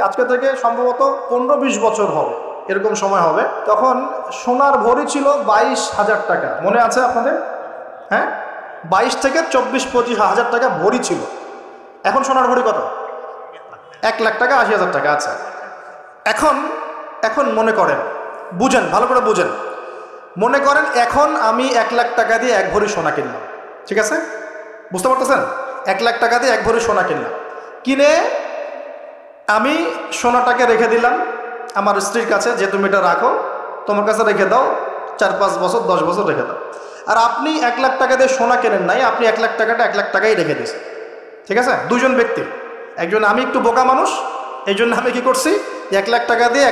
আজকে থেকে সম্ভবত 15-20 বছর হবে, এরকম সময় হবে। তখন সোনার ভরি ছিল 22,000 টাকা, মনে আছে আপনাদের? হ্যাঁ, 22 থেকে 24-25 হাজার টাকা ভরি ছিল। এখন সোনার ভরি কত? 1 লাখ টাকা 80,000 টাকা। আচ্ছা, এখন মনে করেন, বুঝেন, ভালো করে বুঝেন, মনে করেন এখন আমি 1 লাখ টাকা দিয়ে 1 ভরি সোনা কিনলাম। ঠিক আছে, বুঝতে পারতেছেন? 1 লাখ টাকা দিয়ে 1 ভরি সোনা কিনলাম, কিনে আমি সোনাটাকে রেখে দিলাম আমার স্ত্রীর কাছে, যে তুমি এটা রাখো, তোমার কাছে রেখে দাও, 4-5 বছর 10 বছর রেখে দাও। আর আপনি 1 লাখ টাকা দিয়ে সোনা কেনেন নাই, আপনি 1 লাখ টাকাটা 1 লাখ টাকাই রেখে দিয়েছেন। ঠিক আছে, দুজন ব্যক্তি, একজন, আমি একটু বোকা মানুষ, এই জন্য আমি কি করছি, 1 লাখ টাকা দিয়ে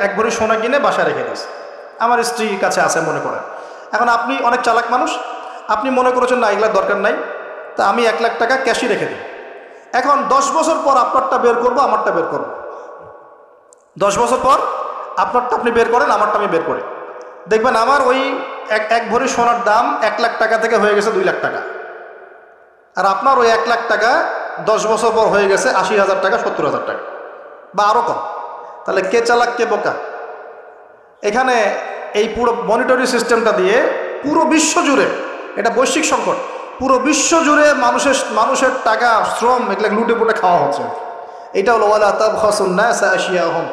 1 ভরি সোনা কিনে বাসায় রেখে দিয়েছি, আমার স্ত্রীর কাছে আছে মনে করেন। এখন আপনি অনেক চালাক মানুষ, আপনি মনে করেছেন না এগুলোর দরকার নাই, তা আমি 1 লাখ টাকা ক্যাশই রেখে দিই। এখন 10 বছর পর আপনারটা বের করবো, আমারটা বের করবো। 10 বছর পর আপনারটা আপনি বের করেন, আমারটা আমি বের করি, দেখবেন আমার ওই এক ভরি সোনার দাম 1 লাখ টাকা থেকে হয়ে গেছে 2 লাখ টাকা, আর আপনার ওই 1 লাখ টাকা 10 বছর পর হয়ে গেছে 80,000 টাকা, 70,000 টাকা, বা আরও কম। তাহলে কে চালাক কে বোকা? এখানে এই পুরো মনিটরি সিস্টেমটা দিয়ে পুরো বিশ্ব জুড়ে, এটা বৈশ্বিক সংকট, পুরো বিশ্ব জুড়ে মানুষের টাকা, শ্রম, এগুলো লুটে পুটে খাওয়া হচ্ছে। এটা হলো ওয়ালা তাবখাসুন নাসা আশিয়াহুম,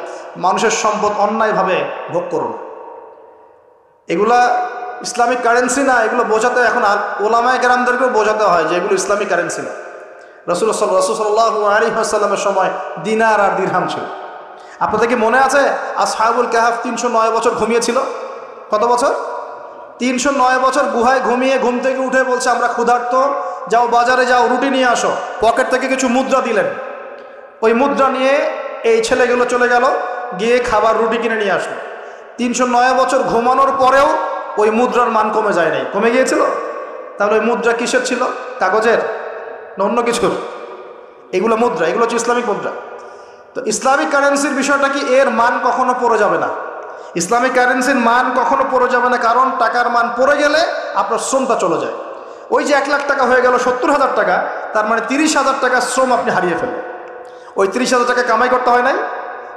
মানুষের সম্পদ অন্যায়ভাবে ভোগ করুন। এগুলা ইসলামিক কারেন্সি না, এগুলো বোঝাতে এখন ওলামায়ে কেরামদেরকেও বোঝাতে হয় যে এগুলো ইসলামিক কারেন্সি না। রাসূল সাল্লাল্লাহু আলাইহি ওয়াসাল্লামের সময় দিনার আর দিরহাম ছিল। আপনাদের কি মনে আছে আসহাবুল কাহাফ 309 বছর ঘুমিয়েছিল? কত বছর? 309 বছর গুহায় ঘুমিয়ে ঘুম থেকে উঠে বলছে আমরা ক্ষুধার্ত, যাও বাজারে যাও, রুটি নিয়ে আসো। পকেট থেকে কিছু মুদ্রা দিলেন, ওই মুদ্রা নিয়ে এই ছেলেগুলো চলে গেল, গিয়ে খাবার রুটি কিনে নিয়ে আসলো। 309 বছর ঘুমানোর পরেও ওই মুদ্রার মান কমে যায় নাই, কমে গিয়েছিল। তাহলে ওই মুদ্রা কিসের ছিল? কাগজের না অন্য কিছুর? এগুলো মুদ্রা, এগুলো হচ্ছে ইসলামিক মুদ্রা। তো ইসলামিক কারেন্সির বিষয়টা কি, এর মান কখনো পড়ে যাবে না। ইসলামিক কারেন্সির মান কখনো পড়ে যাবে না, কারণ টাকার মান পড়ে গেলে আপনার শ্রমটা চলে যায়। ওই যে 1 লাখ টাকা হয়ে গেল 70,000 টাকা, তার মানে 30,000 টাকা শ্রম আপনি হারিয়ে ফেললেন। ওই 30,000 টাকা কামাই করতে হয় নাই,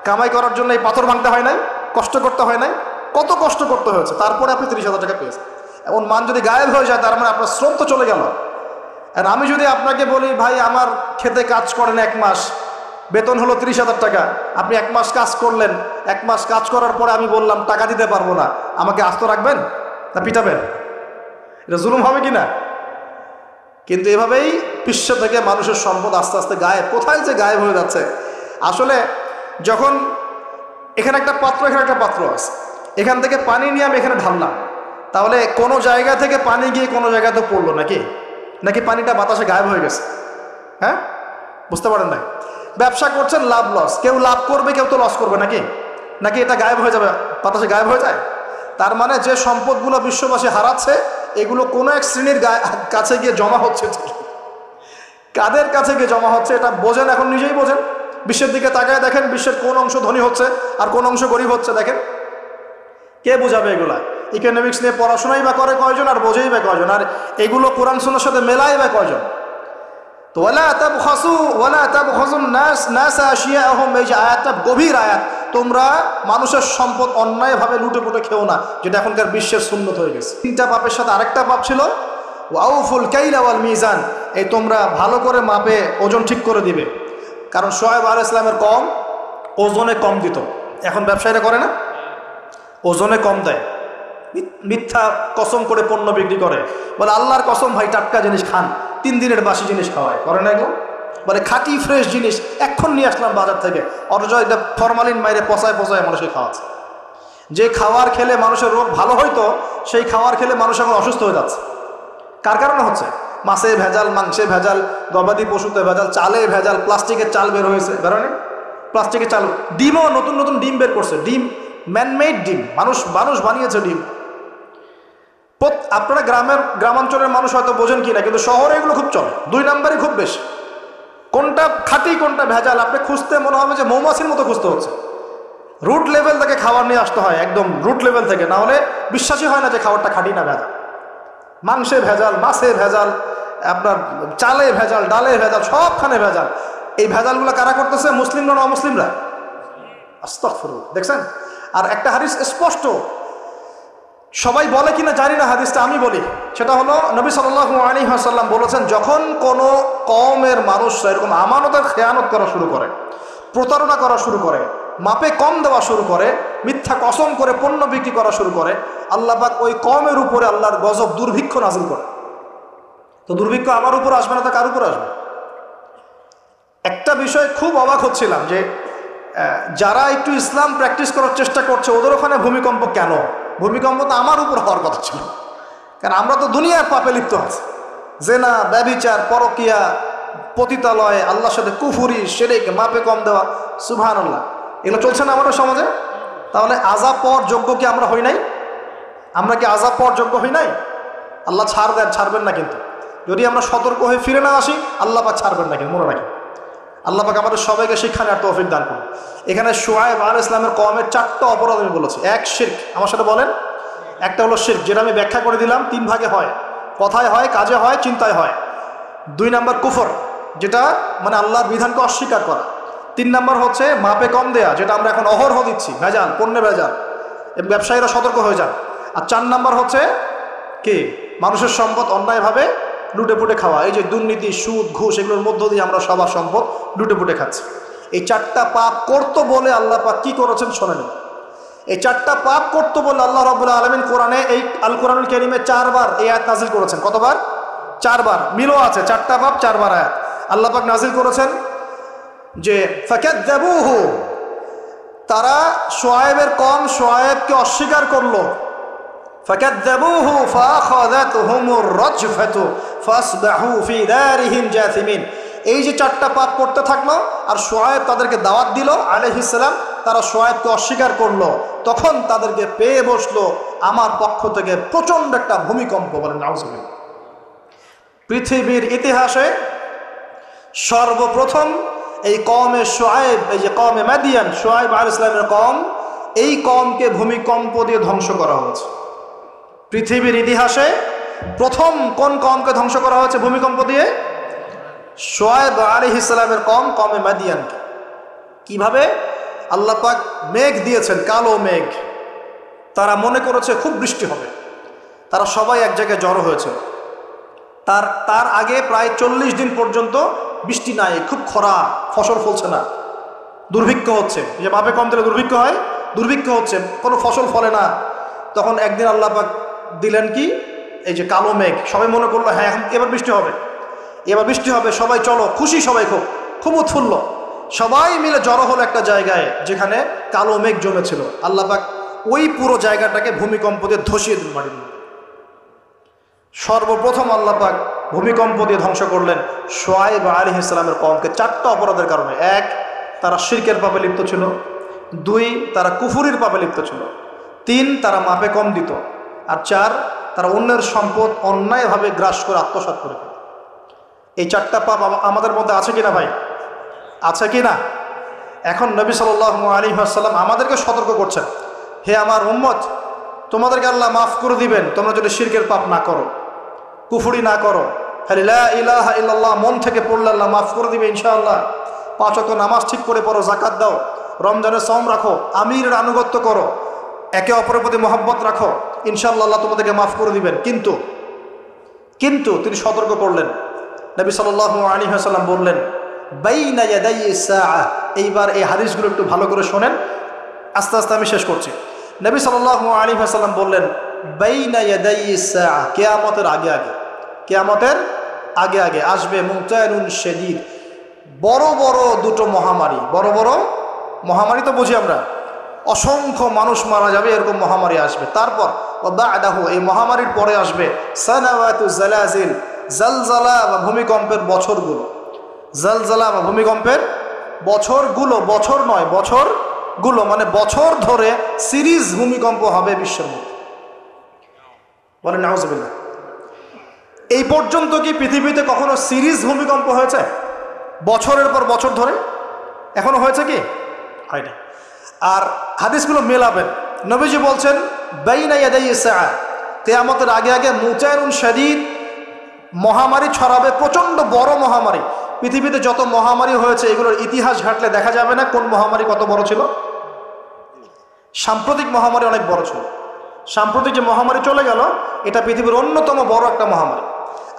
কামাই করার জন্য এই পাথর ভাঙতে হয় নাই, কষ্ট করতে হয় নাই, কত কষ্ট করতে হয়েছে, তারপরে আপনি 30,000 টাকা পেয়েছেন। এমন মান যদি গায়েব হয়ে যায়, তার মানে আপনার শ্রম তো চলে গেল। আর আমি যদি আপনাকে বলি, ভাই আমার খেতে কাজ করেন 1 মাস, বেতন হলো 30,000 টাকা, আপনি 1 মাস কাজ করলেন, 1 মাস কাজ করার পরে আমি বললাম টাকা দিতে পারবো না, আমাকে আস্ত রাখবেন না পিটাবেন? এটা জুলুম হবে কি না? কিন্তু এভাবেই বিশ্ব থেকে মানুষের সম্পদ আস্তে আস্তে গায়েব, কোথায় যে গায়েব হয়ে যাচ্ছে। আসলে যখন এখানে একটা পাত্র, এখানে একটা পাত্র আছে, এখান থেকে পানি নিয়ে আমি এখানে ঢাললাম, তাহলে কোনো জায়গা থেকে পানি গিয়ে কোনো জায়গাতে পড়লো নাকি পানিটা বাতাসে গায়েব হয়ে গেছে? হ্যাঁ, বুঝতে পারেন না? ব্যবসা করছেন, লাভ লস, কেউ লাভ করবে কেউ তো লস করবে, নাকি এটা গায়েব হয়ে যাবে, বাতাসে গায়েব হয়ে যায়? তার মানে যে সম্পদগুলো বিশ্ববাসী হারাচ্ছে, এগুলো কোনো এক শ্রেণীর কাছে গিয়ে জমা হচ্ছে। কাদের কাছে গিয়ে জমা হচ্ছে এটা বোঝেন, এখন নিজেই বোঝেন। বিশ্বের দিকে তাকায় দেখেন, বিশ্বের কোন অংশ ধনী হচ্ছে আর কোন অংশ গরিব হচ্ছে, দেখেন। কে বুঝাবে এগুলা? ইকোনমিক্স নিয়ে পড়াশোনাই বা করে কয়জন, আর বোঝেই বা কয়জন, আর এগুলো কোরআন সুন্নাহর সাথে মেলাই বা কয়জন? তো ওয়ালা তাবখাসুন নাসা আশিয়াহুম, এই যে আয়াতটা গভীর আয়াত, তোমরা মানুষের সম্পদ অন্যায়ভাবে লুটে পুটে খেও না, যেটা এখনকার বিশ্বের সুন্নত হয়ে গেছে। 3টা পাপের সাথে আরেকটা পাপ ছিল ওয়াউফুল কাইলা ওয়াল মিজান, এই তোমরা ভালো করে মাপে ওজন ঠিক করে দিবে। কারণ শুআয়ব আলাইহিস সালামের কম ওজনে কম দিত, এখন ব্যবসায়ীরা করে না, ওজনে কম দেয়, মিথ্যা কসম করে পণ্য বিক্রি করে, বলে আল্লাহর কসম ভাই টাটকা জিনিস খান, 3 দিনের বাসি জিনিস খাওয়ায়, করে না এগুলো? বলে খাঁটি ফ্রেশ জিনিস এখন নিয়ে আসলাম বাজার থেকে, অথচ এটা ফরমালিন মাইরে পচায় মানুষকে খাওয়াচ্ছে। যে খাওয়ার খেলে মানুষের রোগ ভালো হইতো, সেই খাওয়ার খেলে মানুষ এখন অসুস্থ হয়ে যাচ্ছে। কার কারণে হচ্ছে? মাছে ভেজাল, মাংসে ভেজাল, গবাদি পশুতে ভেজাল, চালে ভেজাল, প্লাস্টিকের চাল বের হয়েছে, বেরোনি? প্লাস্টিকের চাল, ডিমও নতুন নতুন ডিম বের করছে, ডিম ম্যানমেড ডিম, মানুষ বানিয়েছে ডিম। আপনারা গ্রামাঞ্চলের মানুষ হয়তো বোঝেন কি না, কিন্তু শহরে এগুলো খুব চলে, 2 নাম্বারই খুব বেশি। কোনটা খাঁটি কোনটা ভেজাল আপনি খুঁজতে মনে হবে যে মৌমাছির মতো খুঁজতে হচ্ছে। রুট লেভেল থেকে খাবার নিয়ে আসতে হয়, একদম রুট লেভেল থেকে, না হলে বিশ্বাসই হয় না যে খাবারটা খাঁটি না ভেজাল। মাংসে ভেজাল, মাছে ভেজাল, আপনার চালে ভেজাল, ডালে ভেজাল, সবখানে ভেজাল। এই ভেজালগুলো কারা করতেছে? মুসলিমরা না অমুসলিমরা? আস্তাগফিরুল্লাহ। দেখছেন? আর একটা হাদিস স্পষ্ট, সবাই বলে কিনা জানি না, হাদিসটা আমি বলি। সেটা হলো নবী সাল্লাল্লাহু আলাইহি ওয়াসাল্লাম বলেছেন, যখন কোনো কওমের মানুষরা এরকম আমানতের খেয়ানত করা শুরু করে, প্রতারণা করা শুরু করে, মাপে কম দেওয়া শুরু করে, মিথ্যা কসম করে পণ্য বিক্রি করা শুরু করে, আল্লাহ পাক ওই কওমের উপরে আল্লাহর গজব, দুর্ভিক্ষ নাযিল করে। তো দুর্ভিক্ষ আমার উপর আসবে না তো কার উপর আসবে? একটা বিষয় খুব অবাক হচ্ছিলাম যে যারা একটু ইসলাম প্র্যাকটিস করার চেষ্টা করছে ওদের ওখানে ভূমিকম্প কেন? ভূমিকম্প তো আমার উপর হওয়ার কথা ছিল, কারণ আমরা তো দুনিয়ার পাপে লিপ্ত আছি। জেনা, ব্যভিচার, পরকিয়া, পতিতালয়, আল্লাহর সাথে কুফুরি, শিরক, মাপে কম দেওয়া, সুবহানাল্লাহ, এগুলো চলছে না আমাদের সমাজে। তাহলে আযাব পাওয়ার যোগ্য কি আমরা হই নাই? আমরা কি আযাব পাওয়ার যোগ্য হই নাই? আল্লাহ ছাড় দেন, ছাড়বেন না কিন্তু। যদি আমরা সতর্ক হয়ে ফিরে না আসি, আল্লাহ পাক ছাড়বেন না কিন্তু, মনে রাখি। আল্লাহ পাক আমাদের সবাইকে শিক্ষা নেওয়ার তৌফিক দান করুন। এখানে শুআয়ব আলাইহিস সালামের কওমের 4টা অপরাধ আমি বলেছি। এক, শিরক। আমার সাথে বলেন। একটা হলো শিরক, যেটা আমি ব্যাখ্যা করে দিলাম, 3 ভাগে হয়, কথায় হয়, কাজে হয়, চিন্তায় হয়। 2 নাম্বার কুফর, যেটা মানে আল্লাহর বিধানকে অস্বীকার করা। 3 নাম্বার হচ্ছে মাপে কম দেয়া, যেটা আমরা এখন অহরহ দিচ্ছি, ভেজাল, পণ্যে ভেজাল, ব্যবসায়ীরা সতর্ক হয়ে যান। আর 4 নাম্বার হচ্ছে কি? মানুষের সম্পদ অন্যায়ভাবে লুটে পুটে খাওয়া। এই যে দুর্নীতি, সুদ, ঘুষ, এগুলোর মধ্য দিয়ে আমরা সবার সম্পদ লুটে পুটে খাচ্ছি। এই 4টা পাপ করতো বলে আল্লাহ পাক কি করেছেন শোনেন। এই 4টা পাপ করতো বলে আল্লাহ রাব্বুল আলামিন কোরআনে, এই আল কোরআনুল কারীমে 4 বার এই আয়াত নাযিল করেছেন। কতবার? 4 বার। মিলও আছে, 4টা পাপ 4 বার আয়াত আল্লাহ পাক নাযিল করেছেন। যে ফাকাযযাবুহু, তারা শুআয়বের কওম শুআয়বকে অস্বীকার করলো। ফাকাযযাবুহু ফাআখাযাতহুমুর রাজফাতু ফাসবাহু ফি দারিহিম জাথিমিন। এই যে 4টা পাপ করতে থাকলো, আর শুআয়ব তাদেরকে দাওয়াত দিল আলাইহিস সালাম, তারা শুআয়বকে অস্বীকার করলো, তখন তাদেরকে পেয়ে বসলো আমার পক্ষ থেকে প্রচন্ড একটা ভূমিকম্প। বলেন নাউজুবিল্লাহ। পৃথিবীর ইতিহাসে সর্বপ্রথম এই কওমে শুআয়ব, এই যে কওমে মাদিয়ান, শুআয়ব আলাইহিস সালামের কওম, এই কওমকে ভূমিকম্প দিয়ে ধ্বংস করা হয়েছে। পৃথিবীর ইতিহাসে প্রথম কোন কওমকে ধ্বংস করা হয়েছে ভূমিকম্প দিয়ে? শুআয়ব আলাইহিস সালামের কওম, কওমে মাদিয়ানকে। কিভাবে? আল্লাহ পাক মেঘ দিয়েছেন, কালো মেঘ। তারা মনে করেছে খুব বৃষ্টি হবে, তারা সবাই এক জায়গায় জড়ো হয়েছে। তার আগে প্রায় 40 দিন পর্যন্ত বৃষ্টি নাই, খুব খরা, ফসল ফলছে না, দুর্ভিক্ষ হচ্ছে। যে মাপে কম দিলে দুর্ভিক্ষ হয়, দুর্ভিক্ষ হচ্ছে, কোনো ফসল ফলে না। তখন একদিন আল্লাহ পাক দিলেন কি? এই যে কালো মেঘ। সবাই মনে করলো হ্যাঁ এখন এবার বৃষ্টি হবে, এবার বৃষ্টি হবে, সবাই চলো, খুশি, সবাই খুব খুব উৎফুল্ল, সবাই মিলে জড়ো হলো একটা জায়গায় যেখানে কালো মেঘ জমেছিল। আল্লাহ পাক ওই পুরো জায়গাটাকে ভূমিকম্প দিয়ে ধসিয়ে দিল মাটির মধ্যে। সর্বপ্রথম আল্লাহ পাক ভূমিকম্প দিয়ে ধ্বংস করলেন শুআয়ব আলাইহিস সালামের কওমকে 4টা অপরাধের কারণে। 1, তারা শিরকের পাপে লিপ্ত ছিল। 2, তারা কুফুরির পাপে লিপ্ত ছিল। 3, তারা মাপে কম দিত। আর 4, তারা অন্যের সম্পদ অন্যায়ভাবে গ্রাস করে আত্মসাৎ করে। এই 4টা পাপ আমাদের মধ্যে আছে কিনা ভাই? আছে কিনা? এখন নবী সাল্লাল্লাহু আলাইহি ওয়াসাল্লাম আমাদেরকে সতর্ক করছেন, হে আমার উম্মত, তোমাদেরকে আল্লাহ মাফ করে দিবেন তোমরা যদি শিরকের পাপ না করো, কুফরি না করো, খালি লা ইলাহা ইল্লাল্লাহ মন থেকে পড়লে আল্লাহ মাফ করে দিবে ইনশাআল্লাহ। 5 ওয়াক্ত নামাজ ঠিক করে পড়ো, যাকাত দাও, রমজানের সওম রাখো, আমিরের আনুগত্য করো, একে অপরের প্রতি মহব্বত রাখো, ইনশাআল্লাহ আল্লাহ তোমাদেরকে মাফ করে দিবেন। কিন্তু তিনি সতর্ক করলেন। নবী সাল্লাল্লাহু আলাইহি ওয়াসাল্লাম বললেন, বাইনা ইয়াদাইস সাআহ। এইবার এই হাদিসগুলো একটু ভালো করে শোনেন, আস্তে আস্তে আমি শেষ করছি। নবী সাল্লাল্লাহু আলাইহি ওয়াসাল্লাম বললেন, বাইনা ইয়াদাইস সাআহ, কিয়ামতের আগে আগে, কিয়ামতের আগে আগে আসবে মুতানুন শাদীদ, বড় বড় দুটো মহামারী। বড় বড় মহামারী তো বুঝি আমরা, অসংখ্য মানুষ মারা যাবে, এরকম মহামারী আসবে। তারপর বাদাহু, এই মহামারীর পরে আসবে সানাওয়াতু জালাজিল, জালজালা বা ভূমিকম্পের বছরগুলো। জালজালা বা ভূমিকম্পের বছরগুলো, বছর নয়, বছরগুলো, মানে বছর ধরে সিরিজ ভূমিকম্প হবে বিশ্বের মধ্যে। বলেন নাউজুবিল্লাহ। এই পর্যন্ত কি পৃথিবীতে কখনো সিরিজ ভূমিকম্প হয়েছে বছরের পর বছর ধরে? এখনো হয়েছে কি? হয়নি। আর হাদিসগুলো মেলাবেন। নবীজি বলছেন বাইনা ইয়াদাইস সাআহ, কিয়ামতের আগে আগে মুতানুন শাদীদ, মহামারী ছড়াবে, প্রচণ্ড বড় মহামারী। পৃথিবীতে যত মহামারী হয়েছে এগুলোর ইতিহাস ঘাটলে দেখা যাবে না কোন মহামারী কত বড় ছিল। সাম্প্রতিক মহামারী অনেক বড় ছিল। সাম্প্রতিক যে মহামারী চলে গেল, এটা পৃথিবীর অন্যতম বড় একটা মহামারী।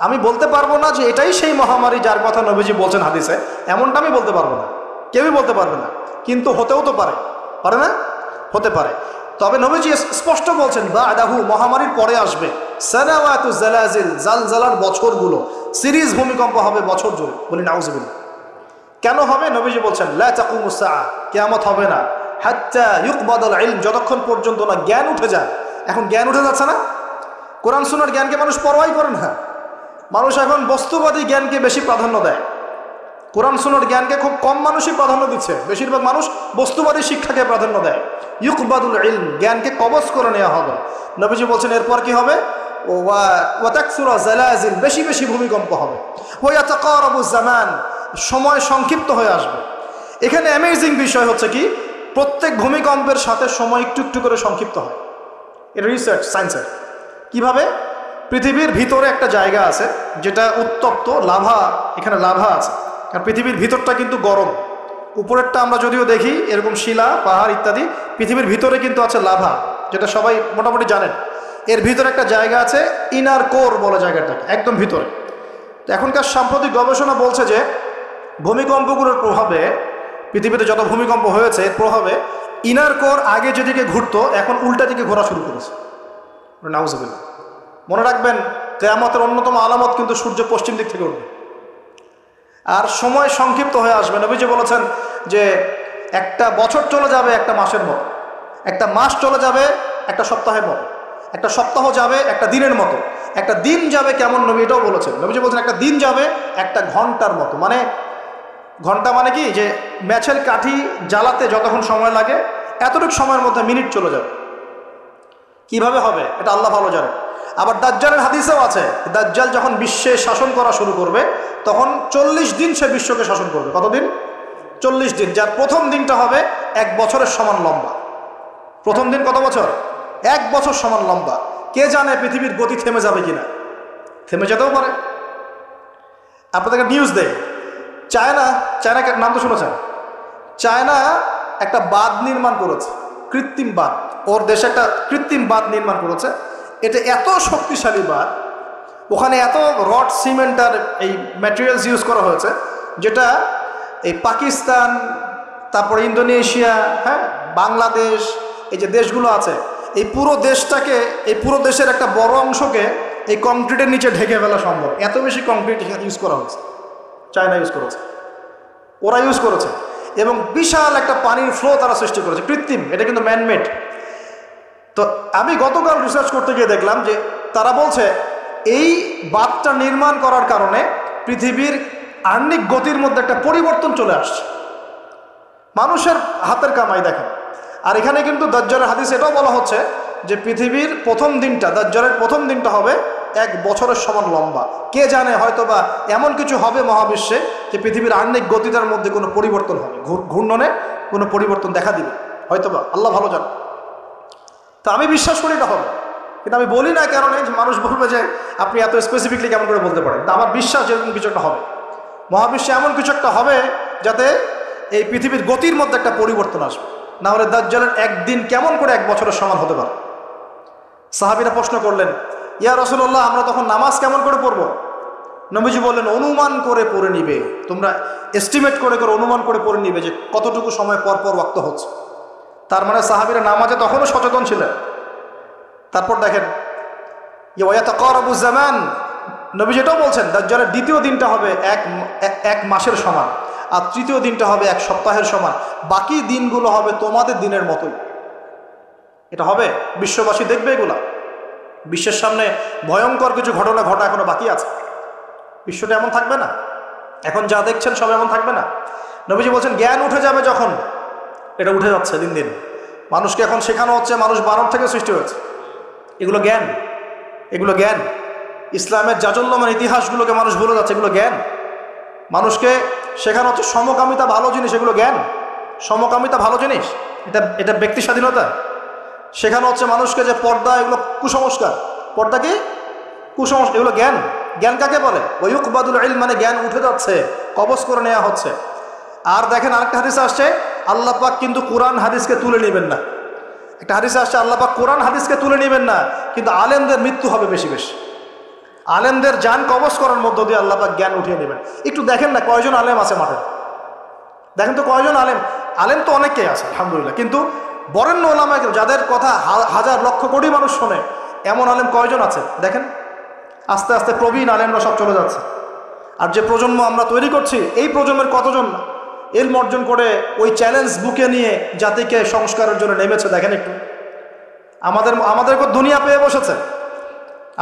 আমি বলতে পারবো না যে এটাই সেই মহামারী যার কথা নবীজি বলছেন হাদিসে, এমনটা আমি বলতে পারবো না, কেউই বলতে পারবে না, কিন্তু হতেও তো পারে, পারে না? হতে পারে। তবে নবীজি স্পষ্ট বলছেন বা'দাহু, মহামারীর পরে আসবে সানাওয়াতু জালাজিল, জালজালার বছরগুলো, সিরিজ ভূমিকম্প হবে বছর জুড়ে। বলি নাউজুবিল্লাহ। কেন হবে? নবীজি বলছেন লা তাকুমুস সাআ, কিয়ামত হবে না হাত্তা ইউকবাদাল ইলম, যতক্ষণ পর্যন্ত না জ্ঞান উঠে যায়। এখন জ্ঞান উঠে যাচ্ছে না? কোরআন সুন্নাহর জ্ঞানকে মানুষ পরোয়াই করে না। মানুষ এখন বস্তুবাদী জ্ঞানকে বেশি প্রাধান্য দেয়। কোরআন সুন্নাহর জ্ঞানকে খুব কম মানুষই প্রাধান্য দিচ্ছে। বেশিরভাগ মানুষ বস্তুবাদী শিক্ষাকে প্রাধান্য দেয়। ইউকবাদুল ইলম, জ্ঞানকে কবজ করে নেওয়া হবে। নবীজি বলছেন এরপর কি হবে? ওয়া তাকসুরা জালাজিল, বেশি বেশি ভূমিকম্প হবে। ওয়া ইয়াতাকারাবুজ জামান, সময় সংক্ষিপ্ত হয়ে আসবে। এখানে অ্যামেজিং বিষয় হচ্ছে কি, প্রত্যেক ভূমিকম্পের সাথে সময় একটু একটু করে সংক্ষিপ্ত হয়। এটা রিসার্চ, সায়েন্সের। কিভাবে? পৃথিবীর ভিতরে একটা জায়গা আছে যেটা উত্তপ্ত, লাভা, এখানে লাভা আছে। কারণ পৃথিবীর ভিতরটা কিন্তু গরম। উপরেরটা আমরা যদিও দেখি এরকম শিলা, পাহাড় ইত্যাদি, পৃথিবীর ভিতরে কিন্তু আছে লাভা, যেটা সবাই মোটামুটি জানেন। এর ভিতরে একটা জায়গা আছে, ইনার কোর বলে জায়গাটাকে, একদম ভিতরে। তো এখনকার সাম্প্রতিক গবেষণা বলছে যে ভূমিকম্পগুলোর প্রভাবে, পৃথিবীতে যত ভূমিকম্প হয়েছে এর প্রভাবে ইনার কোর আগে যেদিকে ঘুরতো এখন উল্টা দিকে ঘোরা শুরু করেছে। নাউজুবিল্লাহ। মনে রাখবেন কিয়ামতের অন্যতম আলামত কিন্তু সূর্য পশ্চিম দিক থেকে উঠবে, আর সময় সংক্ষিপ্ত হয়ে আসবে। নবীজি বলেছেন যে একটা বছর চলে যাবে একটা মাসের মতো, একটা মাস চলে যাবে একটা সপ্তাহের মতো, একটা সপ্তাহ যাবে একটা দিনের মতো, একটা দিন যাবে কেমন, নবী এটাও বলেছেন। নবীজি বলছেন একটা দিন যাবে একটা ঘন্টার মতো। মানে ঘন্টা মানে কি, যে ম্যাচের কাঠি জ্বালাতে যতক্ষণ সময় লাগে এতটুকু সময়ের মধ্যে মিনিট চলে যাবে। কিভাবে হবে এটা আল্লাহ ভালো জানে। আবার দাজ্জালের হাদিসেও আছে, দাজ্জাল যখন বিশ্বে শাসন করা শুরু করবে তখন 40 দিন সে বিশ্বকে শাসন করবে। কতদিন? 40 দিন, যার প্রথম দিনটা হবে 1 বছরের সমান লম্বা। প্রথম দিন কত বছর? 1 বছর সমান লম্বা। কে জানে পৃথিবীর গতি থেমে যাবে কিনা, থেমে যেতেও পারে। আপনাদেরকে নিউজ দেয়, চায়নাকে নাম তো শুনেছেন? চায়না একটা বাঁধ নির্মাণ করেছে, কৃত্রিম বাঁধ। ওর দেশে একটা কৃত্রিম বাঁধ নির্মাণ করেছে। এটা এত শক্তিশালী বাঁধ, ওখানে এত রড, সিমেন্ট আর এই ম্যাটেরিয়ালস ইউজ করা হয়েছে, যেটা এই পাকিস্তান, তারপরে ইন্দোনেশিয়া, হ্যাঁ, বাংলাদেশ, এই যে দেশগুলো আছে, এই পুরো দেশটাকে, এই পুরো দেশের একটা বড় অংশকে এই কংক্রিটের নিচে ঢেকে ফেলা সম্ভব। এত বেশি কংক্রিট ইউজ করা হয়েছে। চায়না ইউজ করেছে, ওরা ইউজ করেছে, এবং বিশাল একটা পানির ফ্লো তারা সৃষ্টি করেছে, কৃত্রিম। এটা কিন্তু ম্যানমেড। তো আমি গতকাল রিসার্চ করতে গিয়ে দেখলাম যে তারা বলছে এই বাঁধটা নির্মাণ করার কারণে পৃথিবীর আহ্নিক গতির মধ্যে একটা পরিবর্তন চলে আসছে। মানুষের হাতের কামাই দেখেন। আর এখানে কিন্তু দাজ্জালের হাদিস এটাও বলা হচ্ছে যে পৃথিবীর প্রথম দিনটা, দাজ্জালের প্রথম দিনটা হবে 1 বছরের সমান লম্বা। কে জানে, হয়তো বা এমন কিছু হবে মহাবিশ্বে যে পৃথিবীর আহ্নিক গতিটার মধ্যে কোনো পরিবর্তন হবে, ঘূর্ণনে কোনো পরিবর্তন দেখা দিবে, হয়তো বা, আল্লাহ ভালো জানে। তো আমি বিশ্বাস করি এটা হবে, কিন্তু আমি বলি না কারণে যে মানুষ বলবে যে আপনি এত স্পেসিফিকলি কেমন করে বলতে পারেন। আমার বিশ্বাস যেরকম কিছু একটা হবে, মহাবিশ্বে এমন কিছু একটা হবে যাতে এই পৃথিবীর গতির মধ্যে একটা পরিবর্তন আসবে। না হলে দাজ্জালের একদিন কেমন করে 1 বছরের সমান হতে পারে? সাহাবীরা প্রশ্ন করলেন, ইয়া রাসূলুল্লাহ, আমরা তখন নামাজ কেমন করে পড়বো? নবীজি বললেন, অনুমান করে পড়ে নিবে, তোমরা এস্টিমেট করে করে অনুমান করে পড়ে নিবে যে কতটুকু সময় পর পর ওয়াক্ত হচ্ছে। তার মানে সাহাবীরা নামাজে তখনও সচেতন ছিলেন। তারপর দেখেন, ইয়াতাকারাবু জামান, নবী যেটাও বলছেন দাজ্জালের দ্বিতীয় দিনটা হবে এক মাসের সমান, আর তৃতীয় দিনটা হবে 1 সপ্তাহের সমান। বাকি দিনগুলো হবে তোমাদের দিনের মতোই। এটা হবে, বিশ্ববাসী দেখবে এগুলা। বিশ্বের সামনে ভয়ঙ্কর কিছু ঘটনা ঘটা এখনো বাকি আছে। বিশ্বটা এমন থাকবে না, এখন যা দেখছেন সব এমন থাকবে না। নবীজি বলছেন জ্ঞান উঠে যাবে যখন, এটা উঠে যাচ্ছে দিন দিন। মানুষকে এখন শেখানো হচ্ছে মানুষ বানর থেকে সৃষ্টি হয়েছে। এগুলো জ্ঞান, এগুলো জ্ঞান। ইসলামের জাজল্যমান ইতিহাসগুলোকে মানুষ ভুলে যাচ্ছে, এগুলো জ্ঞান। মানুষকে শেখানো হচ্ছে সমকামিতা ভালো জিনিস, এগুলো জ্ঞান। সমকামিতা ভালো জিনিস, এটা ব্যক্তি স্বাধীনতা। শেখানো হচ্ছে মানুষকে যে পর্দা, এগুলো কুসংস্কার। পর্দা কি? কুসংস্কার, এগুলো জ্ঞান। জ্ঞান কাকে বলে? ওয়ায়ুকবাদুল ইলম, মানে জ্ঞান উঠে যাচ্ছে, কবজ করে নেওয়া হচ্ছে। আর দেখেন আরেকটা হাদিস আসছে, আল্লাহ পাক কিন্তু কোরআন হাদিসকে তুলে নেবেন না। একটা হাদিসে আসছে আল্লাহ পাক কোরআন হাদিসকে তুলে নেবেন না, কিন্তু আলেমদের মৃত্যু হবে বেশি বেশি। আলেমদের জান কবজ করার মধ্য দিয়ে আল্লাহ পাক জ্ঞান উঠিয়ে নেবেন। একটু দেখেন না কয়জন আলেম আছে মাঠে, দেখেন তো কয়জন আলেম। আলেম তো অনেকেই আছে আলহামদুলিল্লাহ, কিন্তু বরেণ্য ওলামা যাদের কথা হাজার লক্ষ কোটি মানুষ শোনে, এমন আলেম কয়জন আছে দেখেন। আস্তে আস্তে প্রবীণ আলেমরা সব চলে যাচ্ছে। আর যে প্রজন্ম আমরা তৈরি করছি, এই প্রজন্মের কতজন ইলম অর্জন করে ওই চ্যালেঞ্জ বুকে নিয়ে জাতিকে সংস্কারের জন্য নেমেছে দেখেন একটু। আমাদেরকে দুনিয়া পেয়ে বসেছে।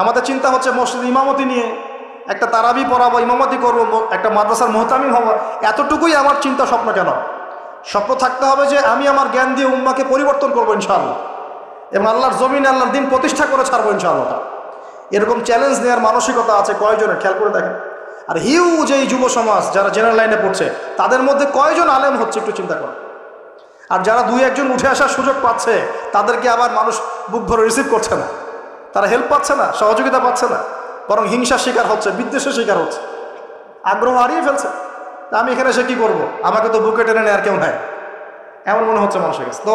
আমাদের চিন্তা হচ্ছে মসজিদ ইমামতি নিয়ে, একটা তারাবি পড়াবো, ইমামতি করবো, একটা মাদ্রাসার মুহতামিম হবো, এতটুকুই আমার চিন্তা স্বপ্ন। কেন? স্বপ্ন থাকতে হবে যে আমি আমার জ্ঞান দিয়ে উম্মাকে পরিবর্তন করবো ইনশাআল্লাহ, এবং আল্লাহর জমিনে আল্লাহর দিন প্রতিষ্ঠা করে ছাড়বো ইনশাআল্লাহ। এরকম চ্যালেঞ্জ নেওয়ার মানসিকতা আছে কয়জনের খেয়াল করে দেখেন। আর হিউজ এই যুব সমাজ যারা জেনারেল লাইনে পড়ছে, তাদের মধ্যে কয়জন আলেম হচ্ছে একটু চিন্তা করুন। আর যারা দুই একজন উঠে আসার সুযোগ পাচ্ছে, তাদেরকে আবার মানুষ বুক ভরে রিসিভ করছে না, তারা হেল্প পাচ্ছে না, সহযোগিতা পাচ্ছে না, বরং হিংসার শিকার হচ্ছে, বিদ্বেষের শিকার হচ্ছে, আগ্রহ হারিয়ে ফেলছে। আমি এখানে এসে কী করবো, আমাকে তো বুকে টেনে নেয় আর কেউ নাই, এমন মনে হচ্ছে মানুষের কাছে। তো